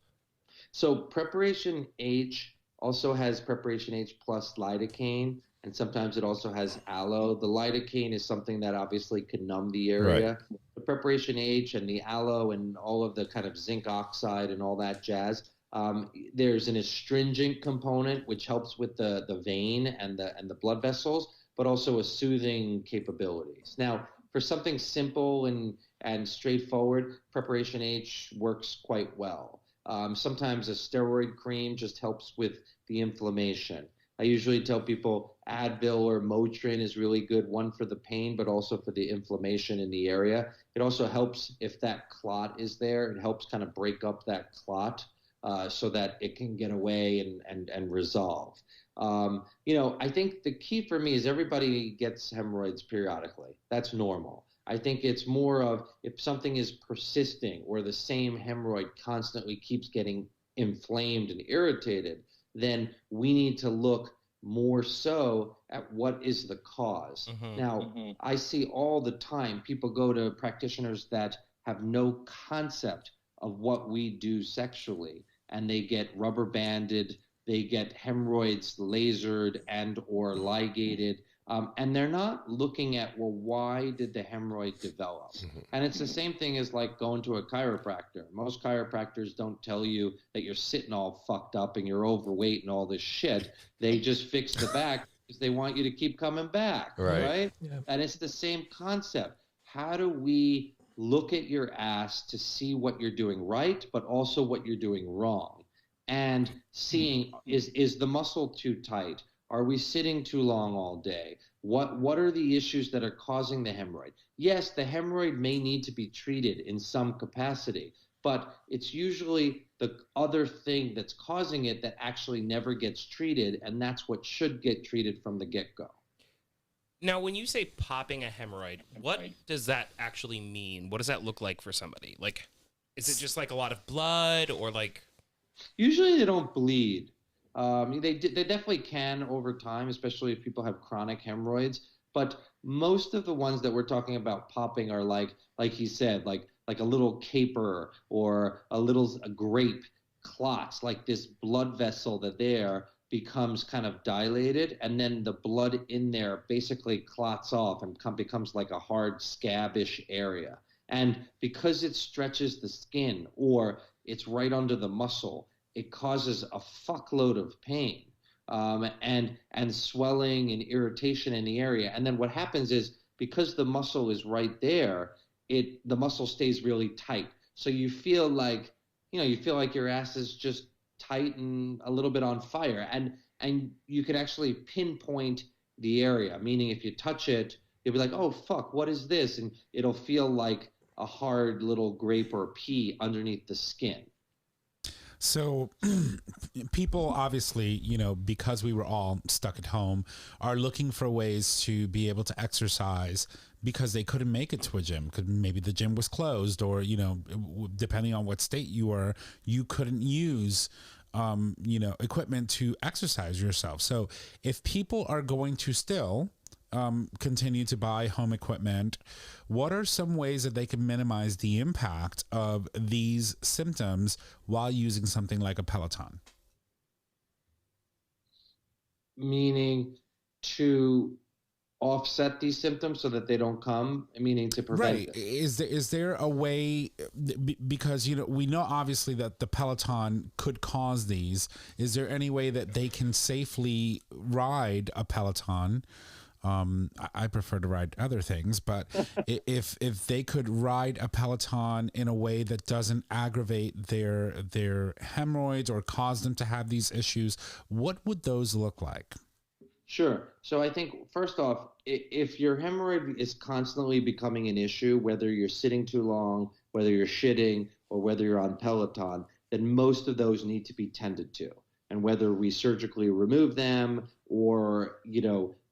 So preparation H also has preparation H plus lidocaine, and sometimes it also has aloe. The lidocaine is something that obviously can numb the area. Right. The preparation H and the aloe and all of the kind of zinc oxide and all that jazz, there's an astringent component which helps with the vein and the blood vessels, but also a soothing capabilities. Now, for something simple and straightforward, preparation H works quite well. Sometimes a steroid cream just helps with the inflammation. I usually tell people Advil or Motrin is really good, one for the pain, but also for the inflammation in the area. It also helps if that clot is there. It helps kind of break up that clot so that it can get away and resolve. I think the key for me is everybody gets hemorrhoids periodically. That's normal. I think it's more of if something is persisting or the same hemorrhoid constantly keeps getting inflamed and irritated, then we need to look more so at what is the cause. Now, I see all the time people go to practitioners that have no concept of what we do sexually, and they get rubber banded, they get hemorrhoids lasered and or ligated, and they're not looking at, well, why did the hemorrhoid develop? And it's the same thing as like going to a chiropractor. Most chiropractors don't tell you that you're sitting all fucked up and you're overweight and all this shit. They just fix the back because they want you to keep coming back, right? Yeah. And it's the same concept. How do we look at your ass to see what you're doing right, but also what you're doing wrong? And seeing, is the muscle too tight? Are we sitting too long all day? What are the issues that are causing the hemorrhoid? Yes, the hemorrhoid may need to be treated in some capacity, but it's usually the other thing that's causing it that actually never gets treated, and that's what should get treated from the get-go. Now, when you say popping a hemorrhoid, what does that actually mean? What does that look like for somebody? Like, is it just like a lot of blood, or like... Usually they don't bleed. They definitely can over time, especially if people have chronic hemorrhoids. But most of the ones that we're talking about popping are like he said, like a little caper or a grape clots, like this blood vessel that there becomes kind of dilated, and then the blood in there basically clots off and becomes like a hard scabbish area. And because it stretches the skin or it's right under the muscle, it causes a fuckload of pain, and swelling and irritation in the area. And then what happens is, because the muscle is right there, the muscle stays really tight. So you feel like your ass is just tight and a little bit on fire. And you can actually pinpoint the area, meaning if you touch it, you'll be like, oh, fuck, what is this? And it'll feel like a hard little grape or pea underneath the skin. So people obviously, because we were all stuck at home, are looking for ways to be able to exercise because they couldn't make it to a gym because maybe the gym was closed, or, depending on what state you were, you couldn't use equipment to exercise yourself. So if people are going to still continue to buy home equipment, what are some ways that they can minimize the impact of these symptoms while using something like a Peloton? Meaning to offset these symptoms so that they don't come, meaning to prevent right. them. Is there a way, because we know obviously that the Peloton could cause these, is there any way that they can safely ride a Peloton? I prefer to ride other things, but if they could ride a Peloton in a way that doesn't aggravate their hemorrhoids or cause them to have these issues, what would those look like? Sure. So I think, first off, if your hemorrhoid is constantly becoming an issue, whether you're sitting too long, whether you're shitting, or whether you're on Peloton, then most of those need to be tended to. And whether we surgically remove them or,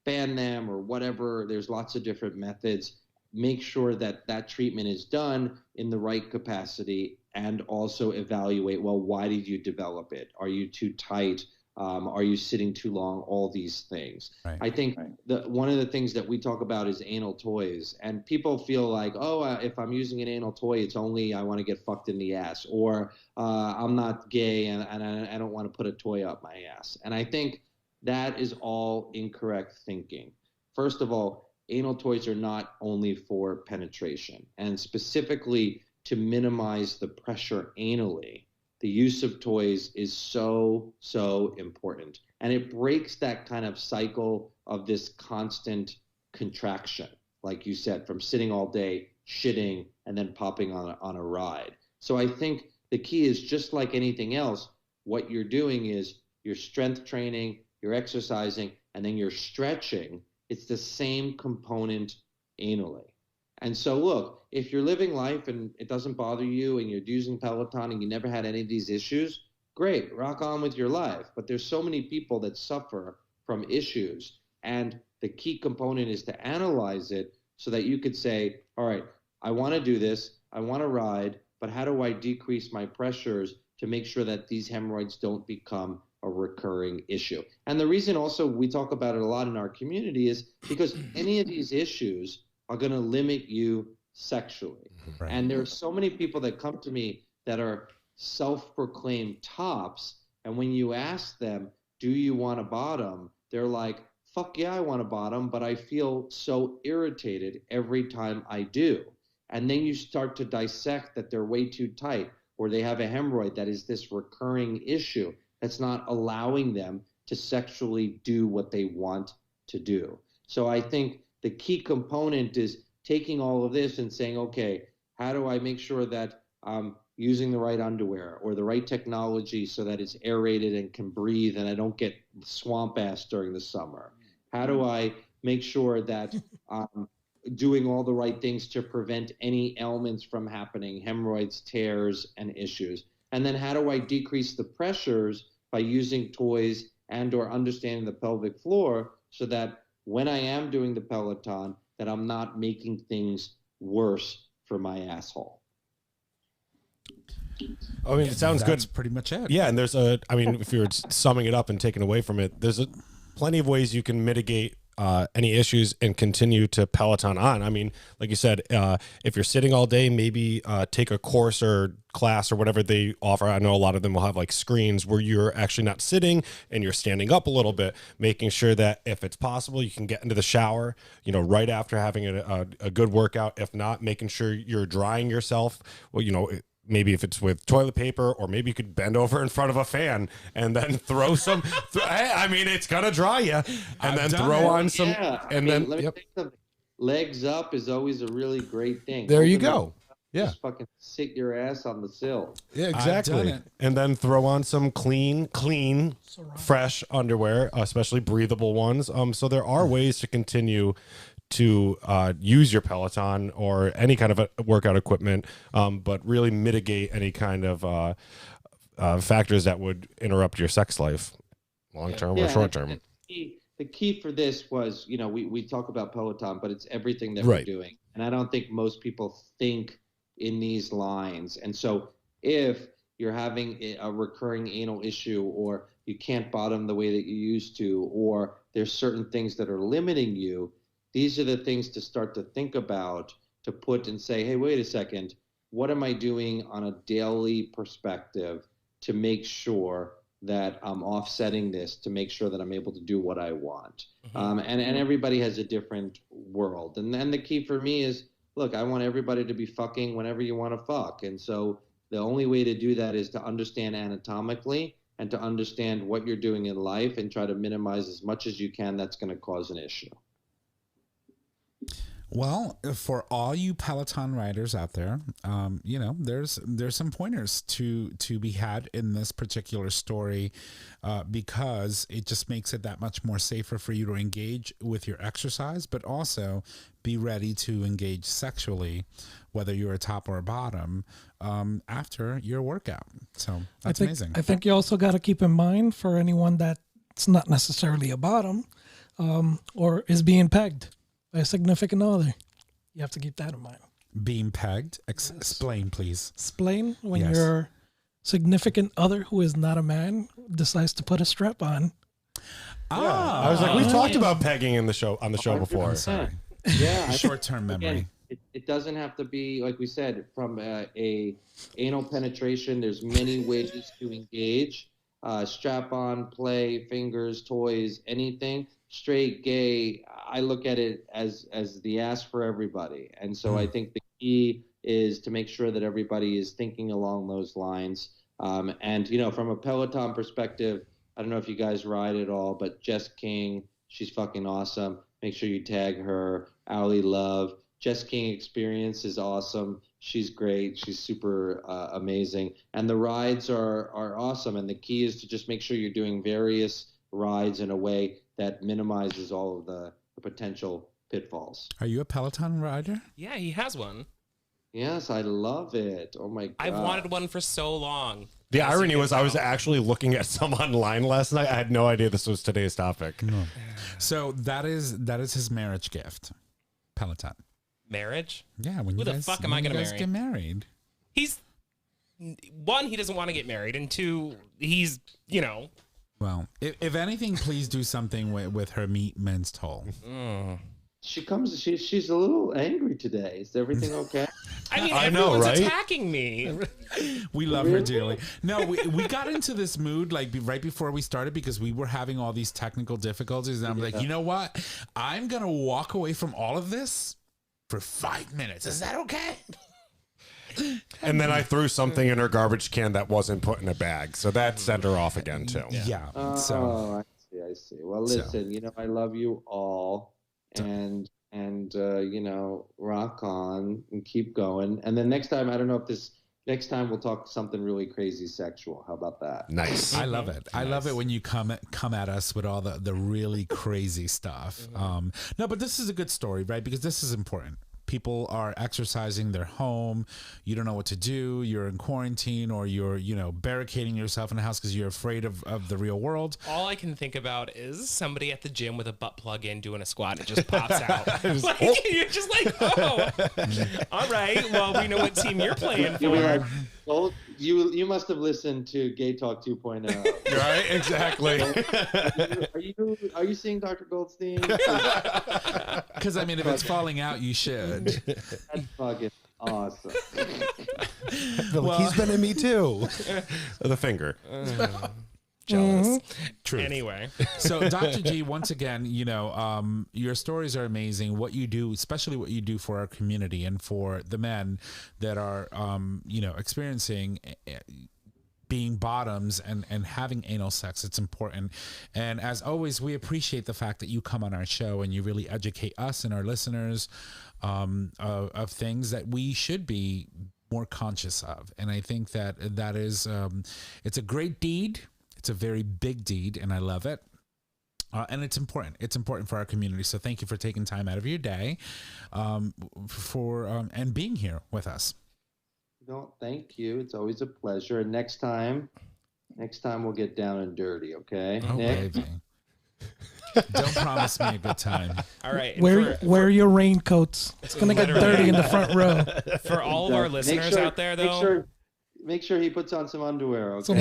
ban them or whatever, there's lots of different methods. Make sure that that treatment is done in the right capacity, and also evaluate, well, why did you develop it? Are you too tight? Are you sitting too long? All these things. Right. I think one of the things that we talk about is anal toys, and people feel like, if I'm using an anal toy, it's only I want to get fucked in the ass, or I'm not gay and I don't want to put a toy up my ass. And I think that is all incorrect thinking. First of all, anal toys are not only for penetration, and specifically to minimize the pressure anally. The use of toys is so, so important. And it breaks that kind of cycle of this constant contraction, like you said, from sitting all day, shitting, and then popping on a ride. So I think the key is, just like anything else, what you're doing is you're strength training, you're exercising, and then you're stretching. It's the same component anally. And so look, if you're living life and it doesn't bother you and you're using Peloton and you never had any of these issues, great, rock on with your life. But there's so many people that suffer from issues. And the key component is to analyze it so that you could say, all right, I want to do this, I want to ride, but how do I decrease my pressures to make sure that these hemorrhoids don't become a recurring issue? And the reason also we talk about it a lot in our community is because any of these issues are going to limit you sexually. Right. And there are so many people that come to me that are self-proclaimed tops, and when you ask them, do you want a bottom? They're like, fuck yeah, I want a bottom, but I feel so irritated every time I do. And then you start to dissect that they're way too tight, or they have a hemorrhoid that is this recurring issue that's not allowing them to sexually do what they want to do. So I think the key component is taking all of this and saying, okay, how do I make sure that I'm using the right underwear or the right technology so that it's aerated and can breathe and I don't get swamp ass during the summer? How do I make sure that I'm doing all the right things to prevent any ailments from happening, hemorrhoids, tears, and issues? And then how do I decrease the pressures by using toys and or understanding the pelvic floor so that when I am doing the Peloton, that I'm not making things worse for my asshole? I mean, it sounds good. That's pretty much it. Yeah, and if you're summing it up and taking away from it, there's plenty of ways you can mitigate any issues and continue to Peloton on. I mean, like you said, if you're sitting all day, maybe take a course or class or whatever they offer. I know a lot of them will have like screens where you're actually not sitting and you're standing up a little bit, making sure that if it's possible, you can get into the shower, right after having a good workout. If not, making sure you're drying yourself. Well, maybe if it's with toilet paper, or maybe you could bend over in front of a fan and then throw some. I mean, it's gonna dry you, and then throw on some. Yeah. And let then me tell you something. Legs up is always a really great thing. There you Open go. up, Yeah. Just fucking sit your ass on the sill. Yeah, I've done exactly. it. And then throw on some clean, fresh underwear, especially breathable ones. So there are ways to continue to use your Peloton or any kind of a workout equipment, but really mitigate any kind of factors that would interrupt your sex life, long term or short term. The key for this was, we talk about Peloton, but it's everything that Right. we're doing. And I don't think most people think in these lines. And so if you're having a recurring anal issue, or you can't bottom the way that you used to, or there's certain things that are limiting you, these are the things to start to think about, to put and say, hey, wait a second, what am I doing on a daily perspective to make sure that I'm offsetting this, to make sure that I'm able to do what I want? And everybody has a different world. And then the key for me is, look, I want everybody to be fucking whenever you want to fuck. And so the only way to do that is to understand anatomically and to understand what you're doing in life and try to minimize as much as you can that's going to cause an issue. Well, for all you Peloton riders out there, there's some pointers to be had in this particular story, because it just makes it that much more safer for you to engage with your exercise, but also be ready to engage sexually, whether you're a top or a bottom, after your workout. So that's amazing. I think you also got to keep in mind, for anyone that's not necessarily a bottom, or is being pegged by a significant other, you have to keep that in mind. Being pegged. Explain, please. Explain when Yes. your significant other, who is not a man, decides to put a strap on. I was like, we've talked about pegging on the show before. Sorry. Yeah. Short-term memory. Again, it doesn't have to be, like we said, from a anal penetration. There's many ways to engage. Strap on, play, fingers, toys, anything. Straight, gay, I look at it as the ass for everybody. And so I think the key is to make sure that everybody is thinking along those lines. And from a Peloton perspective, I don't know if you guys ride at all, but Jess King, she's fucking awesome. Make sure you tag her. Allie Love. Jess King Experience is awesome. She's great. She's super amazing. And the rides are awesome. And the key is to just make sure you're doing various rides in a way that minimizes all of the potential pitfalls. Are you a Peloton rider? Yeah, he has one. Yes, I love it. Oh my God. I've wanted one for so long. The irony was I was actually looking at some online last night. I had no idea this was today's topic. So that is his marriage gift, Peloton. Marriage? Yeah, when Who you the guys, fuck am when I you gonna guys marry? get married. He's, one, he doesn't want to get married, and two, he's, Well, if anything, please do something with her meat men's toll. She's a little angry today. Is everything okay? I mean, I know, everyone's right? attacking me. We love her dearly. No, we got into this mood right before we started because we were having all these technical difficulties. And I'm like, you know what? I'm going to walk away from all of this for 5 minutes. Is that okay? And then I threw something in her garbage can that wasn't put in a bag. So that sent her off again, too. Yeah. Oh, I see. Well, listen, I love you all. And rock on and keep going. And then next time, I don't know if next time we'll talk something really crazy sexual. How about that? Nice. I love it. I love it when you come at us with all the really crazy stuff. No, but this is a good story, right? Because this is important. people are exercising, they're home, you don't know what to do, you're in quarantine, or you're, barricading yourself in the house because you're afraid of the real world. All I can think about is somebody at the gym with a butt plug in doing a squat. It just pops out. You're just like, oh, all right. Well, we know what team you're playing You'll be for. like, well, you must have listened to GayTalk 2.0. Right? Exactly. Are you seeing Dr. Goldstein? Because, if it's falling out, you should. That's fucking awesome. He's been in me too. The finger. Jealous. Truth. Anyway. So, Dr. G, once again, your stories are amazing. What you do, especially what you do for our community and for the men that are, experiencing being bottoms and having anal sex, it's important. And as always, we appreciate the fact that you come on our show and you really educate us and our listeners of things that we should be more conscious of. And I think that is, it's a great deed. It's a very big deed, and I love it. And it's important. It's important for our community. So thank you for taking time out of your day and being here with us. No, thank you. It's always a pleasure. And next time we'll get down and dirty, okay? Oh, Nick? baby. Don't promise me a good time. All right. Wear your raincoats. It's going to get dirty in the front row. For all of our listeners out there, though. Make sure he puts on some underwear, okay?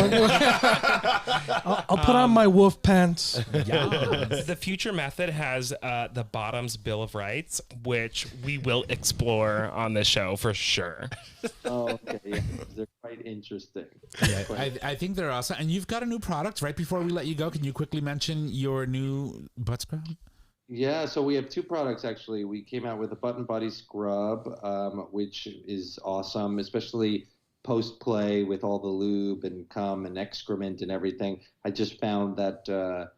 I'll put on my wolf pants. The Future Method has the Bottoms Bill of Rights, which we will explore on this show for sure. Oh, okay. Yeah. They're quite interesting. Yeah, I think they're awesome. And you've got a new product. Right before we let you go, can you quickly mention your new butt scrub? Yeah, so we have two products, actually. We came out with a butt and body scrub, which is awesome, especially post-play with all the lube and cum and excrement and everything. I just found that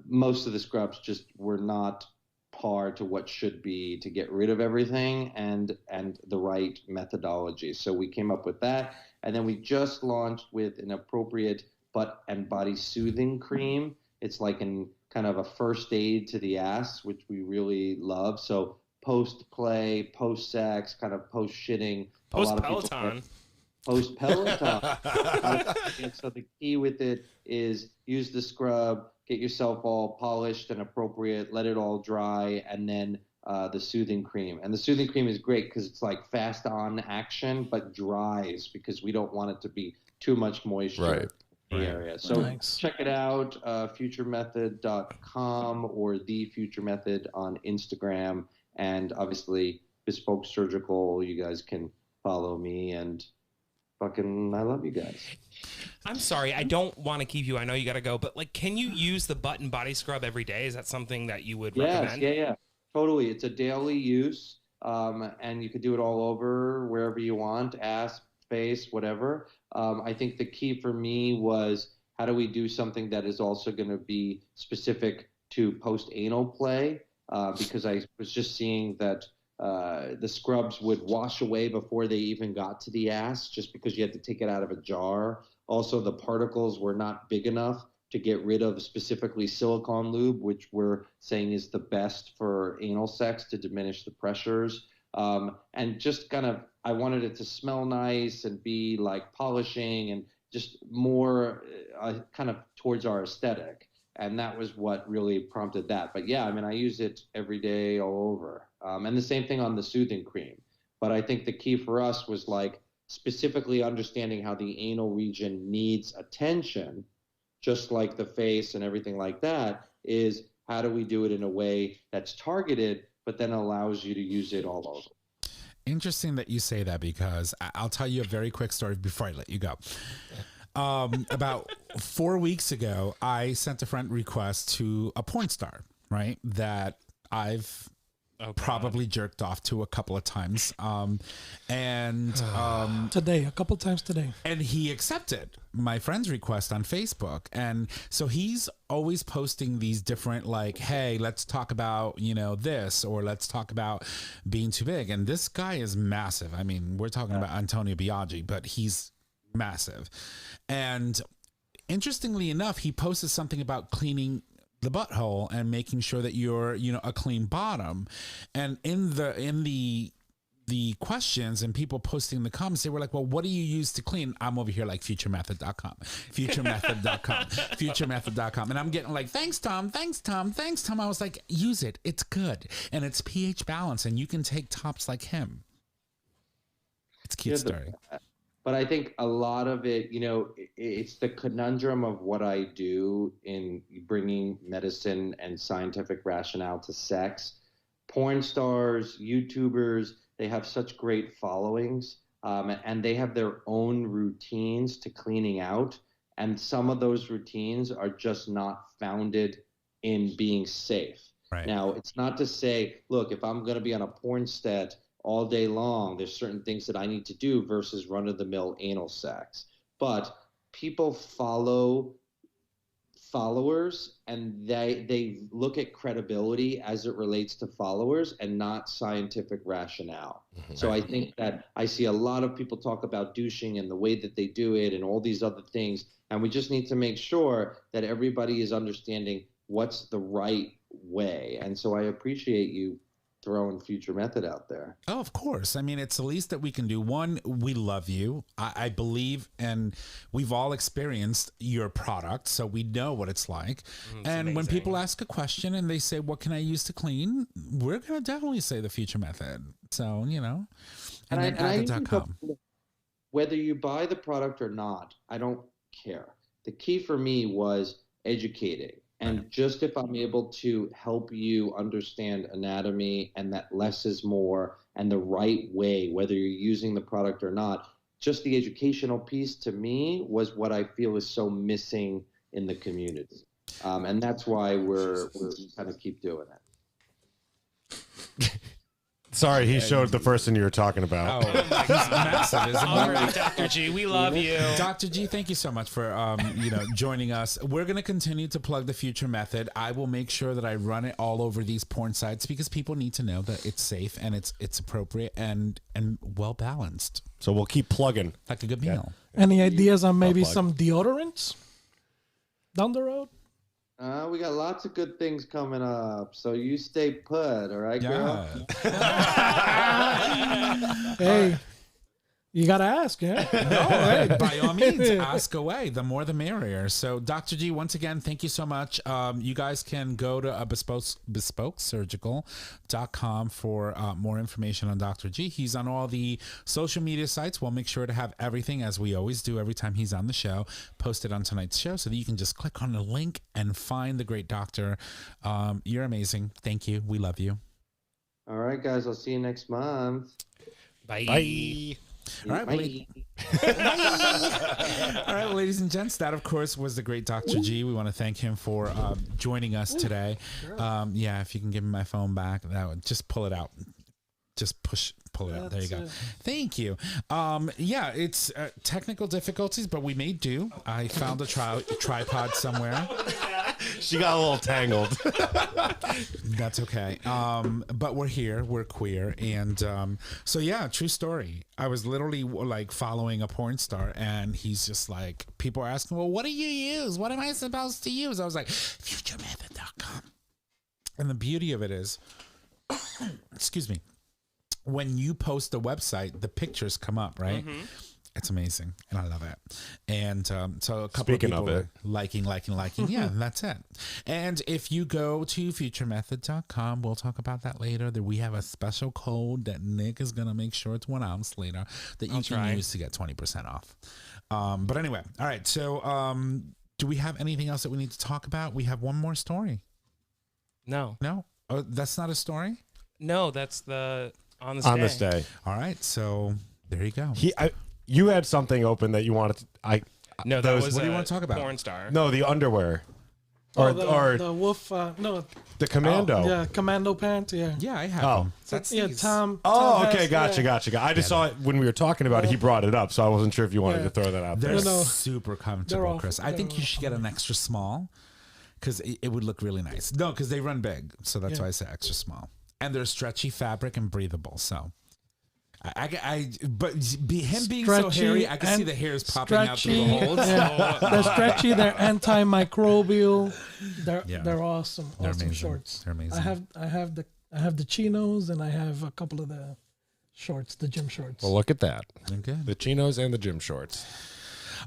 most of the scrubs just were not par to what should be to get rid of everything and the right methodology. So we came up with that. And then we just launched with an appropriate butt and body soothing cream. It's like kind of a first aid to the ass, which we really love. So post-play, post-sex, kind of post-shitting. Post-Peloton. Post-Peloton. So the key with it is use the scrub, get yourself all polished and appropriate, let it all dry, and then the soothing cream. And the soothing cream is great because it's like fast on action, but dries because we don't want it to be too much moisture in the area. So check it out, futuremethod.com or The Future Method on Instagram. And obviously, Bespoke Surgical, you guys can follow me and fucking I love you guys. I'm sorry, I don't want to keep you. I know you got to go, but can you use the butt and body scrub every day? Is that something that you would recommend? Yeah, totally. It's a daily use, and you could do it all over wherever you want, ass, face, whatever. I think the key for me was how do we do something that is also going to be specific to post-anal play, because I was just seeing that the scrubs would wash away before they even got to the ass just because you had to take it out of a jar. Also, the particles were not big enough to get rid of specifically silicone lube, which we're saying is the best for anal sex to diminish the pressures. And just kind of, I wanted it to smell nice and be like polishing and just more kind of towards our aesthetic. And that was what really prompted that. But yeah, I use it every day all over. And the same thing on the soothing cream. But I think the key for us was specifically understanding how the anal region needs attention, just like the face and everything like that, is how do we do it in a way that's targeted, but then allows you to use it all over. Interesting that you say that, because I'll tell you a very quick story before I let you go. About 4 weeks ago, I sent a friend request to a porn star, right? That I've probably jerked off to a couple of times. Today, a couple times today. And he accepted my friend's request on Facebook. And so he's always posting these different, hey, let's talk about, this, or let's talk about being too big. And this guy is massive. We're talking about Antonio Biaggi, but he's massive. And interestingly enough, he posted something about cleaning the butthole and making sure that you're, a clean bottom. And in the questions and people posting in the comments, they were like, well, what do you use to clean? I'm over here like futuremethod.com, futuremethod.com. And I'm getting like, thanks, Tom. I was like, use it. It's good. And it's pH balance, and you can take tops like him. It's cute story. But I think a lot of it, it's the conundrum of what I do in bringing medicine and scientific rationale to sex. Porn stars, YouTubers, they have such great followings, and they have their own routines to cleaning out. And some of those routines are just not founded in being safe. Right. Now, it's not to say, look, if I'm going to be on a porn set all day long, there's certain things that I need to do versus run-of-the-mill anal sex. But people follow followers, and they look at credibility as it relates to followers and not scientific rationale. So I think that I see a lot of people talk about douching and the way that they do it and all these other things, and we just need to make sure that everybody is understanding what's the right way. And so I appreciate you throwing Future Method out there. Oh, of course. I mean, it's the least that we can do. One, we love you. I believe, and we've all experienced your product, so we know what it's like. And when people ask a question and they say, what can I use to clean? We're going to definitely say the Future Method. So, and then addict.com. Whether you buy the product or not, I don't care. The key for me was educating. And just if I'm able to help you understand anatomy and that less is more and the right way, whether you're using the product or not, just the educational piece to me was what I feel is so missing in the community. And that's why we're kind of keep doing it. Sorry, he showed the person you were talking about. Oh, he's massive, isn't he? All right, Dr. G, we love you. Dr. G, thank you so much for joining us. We're going to continue to plug the Future Method. I will make sure that I run it all over these porn sites because people need to know that it's safe and it's appropriate and well balanced. So we'll keep plugging. Like a good meal. Any ideas on maybe some deodorants down the road? We got lots of good things coming up, so you stay put, all right, girl? Hey, you got to ask, yeah? No, hey, by all means, ask away. The more the merrier. So, Dr. G, once again, thank you so much. You guys can go to bespokesurgical.com for more information on Dr. G. He's on all the social media sites. We'll make sure to have everything, as we always do every time he's on the show, posted on tonight's show so that you can just click on the link and find the great doctor. You're amazing. Thank you. We love you. All right, guys. I'll see you next month. Bye. Bye. All right, all right, ladies and gents, that of course was the great Dr. G. We want to thank him for joining us today. If you can give me my phone back, that would just pull it out. Just pull it out. There you go. Thank you. It's technical difficulties, but we may do. I found a tripod somewhere. She got a little tangled. That's okay. But we're here. We're queer. And true story. I was literally like following a porn star, and he's just like, people are asking, well, what do you use? What am I supposed to use? I was like, futuremethod.com. And the beauty of it is, excuse me, when you post a website, the pictures come up, right? Mm-hmm. It's amazing, and I love it. And so a couple Speaking of people of it. liking. Yeah, that's it. And if you go to futuremethod.com, we'll talk about that later. That we have a special code that Nick is going to make sure it's 1 ounce later that you can use to get 20% off. But anyway, all right. So do we have anything else that we need to talk about? We have one more story. No. Oh, that's not a story? No, that's the on This day. All right. So there you go. You had something open that you wanted to. No, that was what do you want to talk about? Porn star. No, the underwear. The wolf, the commando. yeah, commando pants, yeah. Yeah, I have Oh. them. That's Yeah, these. Tom. Oh, Tom okay, has- gotcha. I just saw it when we were talking about it. He brought it up, so I wasn't sure if you wanted Yeah. to throw that out They're there. No. super They're comfortable, all- Chris. I think they're you should get an extra small because it would look really nice. No, because they run big, so that's why I say extra small. And they're stretchy fabric and breathable. So, But him being so Stretchy hairy, I can see and the hairs popping out through the stretchy. holes. Yeah. They're stretchy. They're antimicrobial. Yeah. They're awesome. They're awesome amazing. shorts. They're amazing. I have the chinos and I have a couple of the shorts, the gym shorts. Well, look at that. Okay. The chinos and the gym shorts.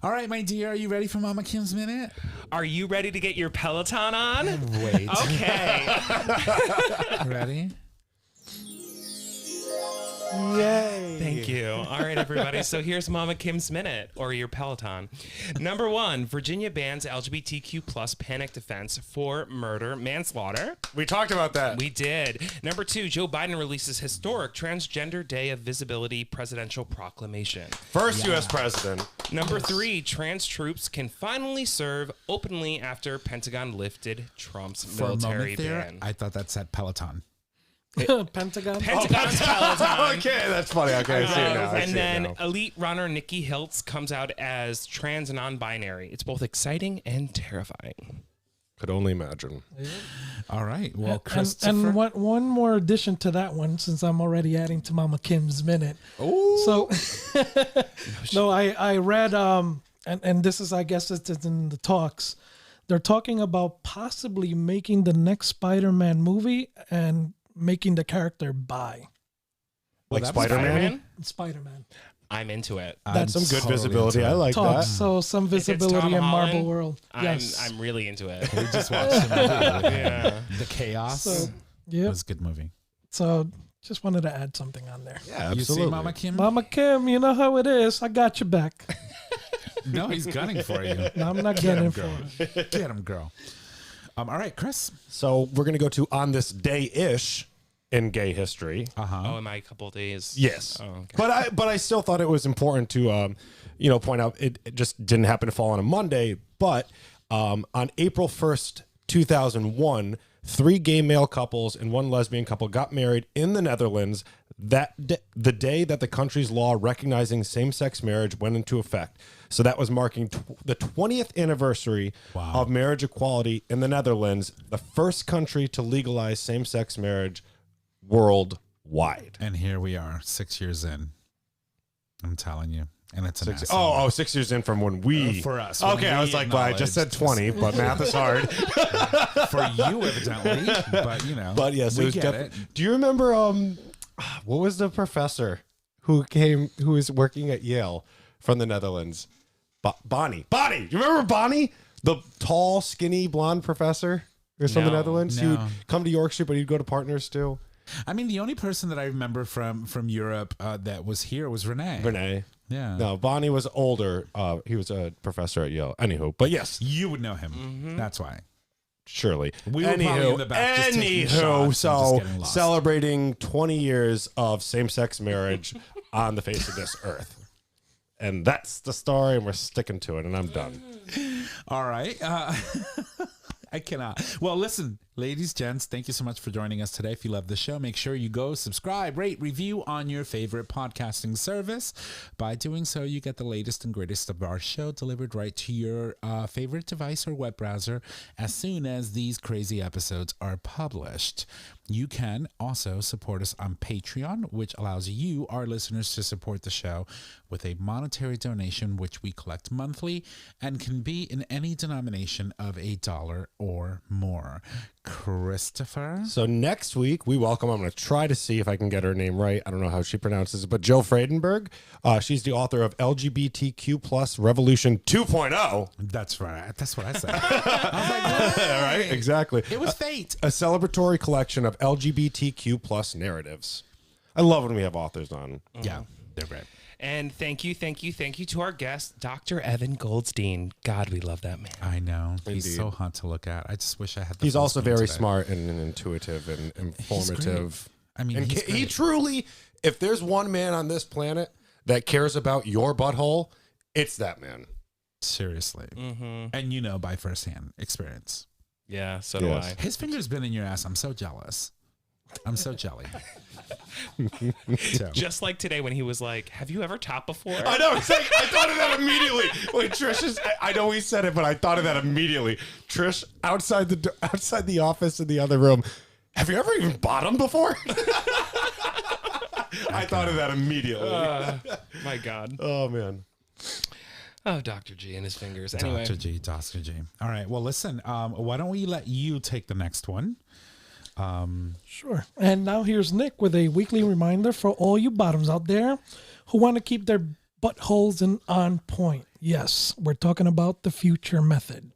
All right, my dear, are you ready for Mama Kim's Minute? Are you ready to get your Peloton on? Wait. Okay. Ready? Yay. Thank you. All right, everybody. So here's Mama Kim's Minute, or your Peloton. Number 1, Virginia bans LGBTQ plus panic defense for murder manslaughter. We talked about that. We did. Number 2, Joe Biden releases historic Transgender Day of Visibility presidential proclamation. First U.S. president. Number 3, trans troops can finally serve openly after Pentagon lifted Trump's For a military moment there, ban. I thought that said Peloton. Pentagon. Pentagon's Peloton. Okay, that's funny. Okay, I see it now. I And see then it now. elite runner Nikki Hiltz comes out as trans and non-binary. It's both exciting and terrifying. Could only imagine. All right. Well, And Christopher. one more addition to that one, since I'm already adding to Mama Kim's Minute. So, no, I read, and this is, I guess it's in the talks. They're talking about possibly making the next Spider-Man movie and making the character bi. Like that was Spider-Man? Spider-man. I'm into it. That's some good totally visibility. into I it. like Talks, that. so some If it's visibility Tom in Holland, Marvel world. Yes. I'm really into it. We just watched the movie. Yeah. The Chaos. So, It yeah. was a good movie. So just wanted to add something on there. Yeah, You absolutely. see Mama Kim? Mama Kim, you know how it is. I got your back. No, he's gunning for you. No, I'm not Get getting him, for girl. it. Get him, girl. All right, Chris. So we're going to go to on this day-ish in gay history. Oh, am I a couple days? Yes. Oh, okay. But I still thought it was important to point out it just didn't happen to fall on a Monday, but on April 1st, 2001, 3 gay male couples and 1 lesbian couple got married in the Netherlands the day that the country's law recognizing same-sex marriage went into effect. So that was marking the 20th anniversary of marriage equality in the Netherlands, the first country to legalize same-sex marriage worldwide. And here we are, 6 years in. I'm telling you. And it's an 6 years in from when we for us, when Okay, I we was like, well, I just said 20, but math is hard. for you, evidently. But, you know. But yes, we it was get it. Do you remember what was the professor who was working at Yale from the Netherlands? Bonnie. Do you remember Bonnie? The tall, skinny, blonde professor who was from the No, Netherlands. He would come to Yorkshire, but he'd go to Partners too. I mean, the only person that I remember from Europe that was here was Renee. Renee. Yeah. No, Bonnie was older. He was a professor at Yale. Anywho, but yes, You would know him. That's why. surely. We were probably in the back just taking shots and just so getting lost. celebrating 20 years of same-sex marriage on the face of this earth. And that's the story, and we're sticking to it, and I'm done. All right. I cannot. Well, listen, ladies, gents, thank you so much for joining us today. If you love the show, make sure you go subscribe, rate, review on your favorite podcasting service. By doing so, you get the latest and greatest of our show delivered right to your favorite device or web browser as soon as these crazy episodes are published. You can also support us on Patreon, which allows you, our listeners, to support the show with a monetary donation, which we collect monthly and can be in any denomination of $1 or more. Christopher? So next week, we welcome, I'm going to try to see if I can get her name right. I don't know how she pronounces it, but Jill Friedenberg. She's the author of LGBTQ plus Revolution 2.0. That's right. That's what I said. I was like, All right, exactly. it was fate. A celebratory collection of LGBTQ plus narratives. I love when we have authors on. Yeah, they're great. And thank you to our guest, Dr. Evan Goldstein. God, we love that man. I know. He's Indeed. so hot to look at. I just wish I had the He's full also screen very today. smart and intuitive and informative. I mean, And he's he great. truly, if there's one man on this planet that cares about your butthole, it's that man. Seriously. And you know by firsthand experience. Yeah, so Yes. do His finger's been in your ass. I'm so jealous. I'm so jelly. So. I. Just like today when he was like, have you ever topped before? I know. It's like, I thought of that immediately. When Trish is, I know he said it, but I thought of that immediately. Trish outside the office in the other room. Have you ever even bottomed before? I thought of that immediately. My God. Oh, man. Oh, Dr. G and his fingers. Anyway. Dr. G. All right. Well, listen, why don't we let you take the next one? Sure. And now here's Nick with a weekly reminder for all you bottoms out there who want to keep their buttholes on point. Yes, we're talking about the future method.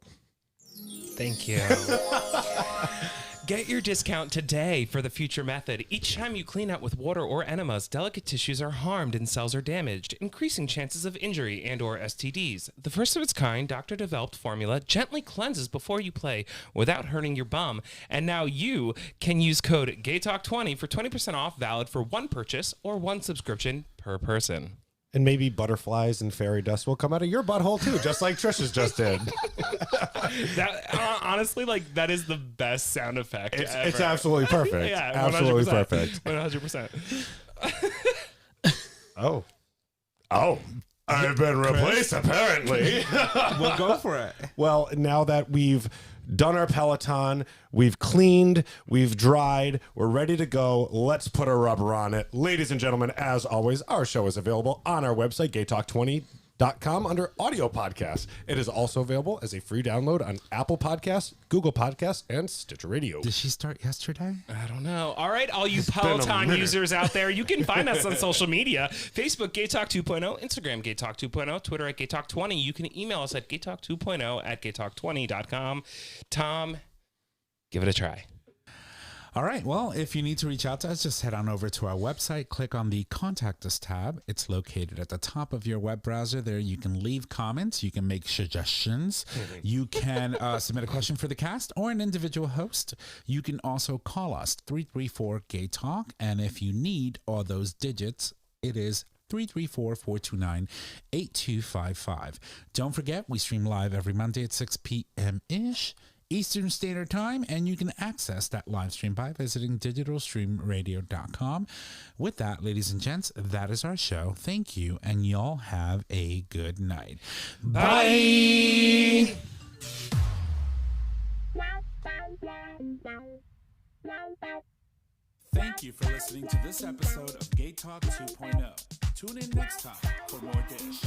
Thank you. Get your discount today for the future method. Each time you clean out with water or enemas, delicate tissues are harmed and cells are damaged, increasing chances of injury and or STDs. The first of its kind, doctor-developed formula gently cleanses before you play without hurting your bum. And now you can use code GayTalk20 for 20% off, valid for one purchase or one subscription per person. And maybe butterflies and fairy dust will come out of your butthole too, just like Trisha's just did. That honestly, like, that is the best sound effect ever. It's absolutely perfect. Yeah, absolutely 100%. perfect. 100%. Oh, I've been replaced apparently. We'll go for it. Well, now that we've done our Peloton, we've cleaned, we've dried, we're ready to go. Let's put a rubber on it. Ladies and gentlemen, as always, our show is available on our website, GayTalk20.com, under audio podcasts. It is also available as a free download on Apple Podcasts, Google Podcasts, and Stitcher Radio. Did she start yesterday? I don't know. All right, all you been a Peloton minute. users out there, you can find us on social media. Facebook, GayTalk 2.0. Instagram, GayTalk 2.0. Twitter at GayTalk20. You can email us at GayTalk2.0 at GayTalk20.com. Tom, give it a try. All right. Well, if you need to reach out to us, just head on over to our website, click on the Contact Us tab. It's located at the top of your web browser. There you can leave comments. You can make suggestions. You can submit a question for the cast or an individual host. You can also call us, 334-GAY-TALK. And if you need all those digits, it is 334-429-8255. Don't forget, we stream live every Monday at 6 p.m.-ish. Eastern Standard Time, and you can access that live stream by visiting digitalstreamradio.com. With that, ladies and gents, that is our show. Thank you, and y'all have a good night. Bye. Thank you for listening to this episode of Gay Talk 2.0. Tune in next time for more dish.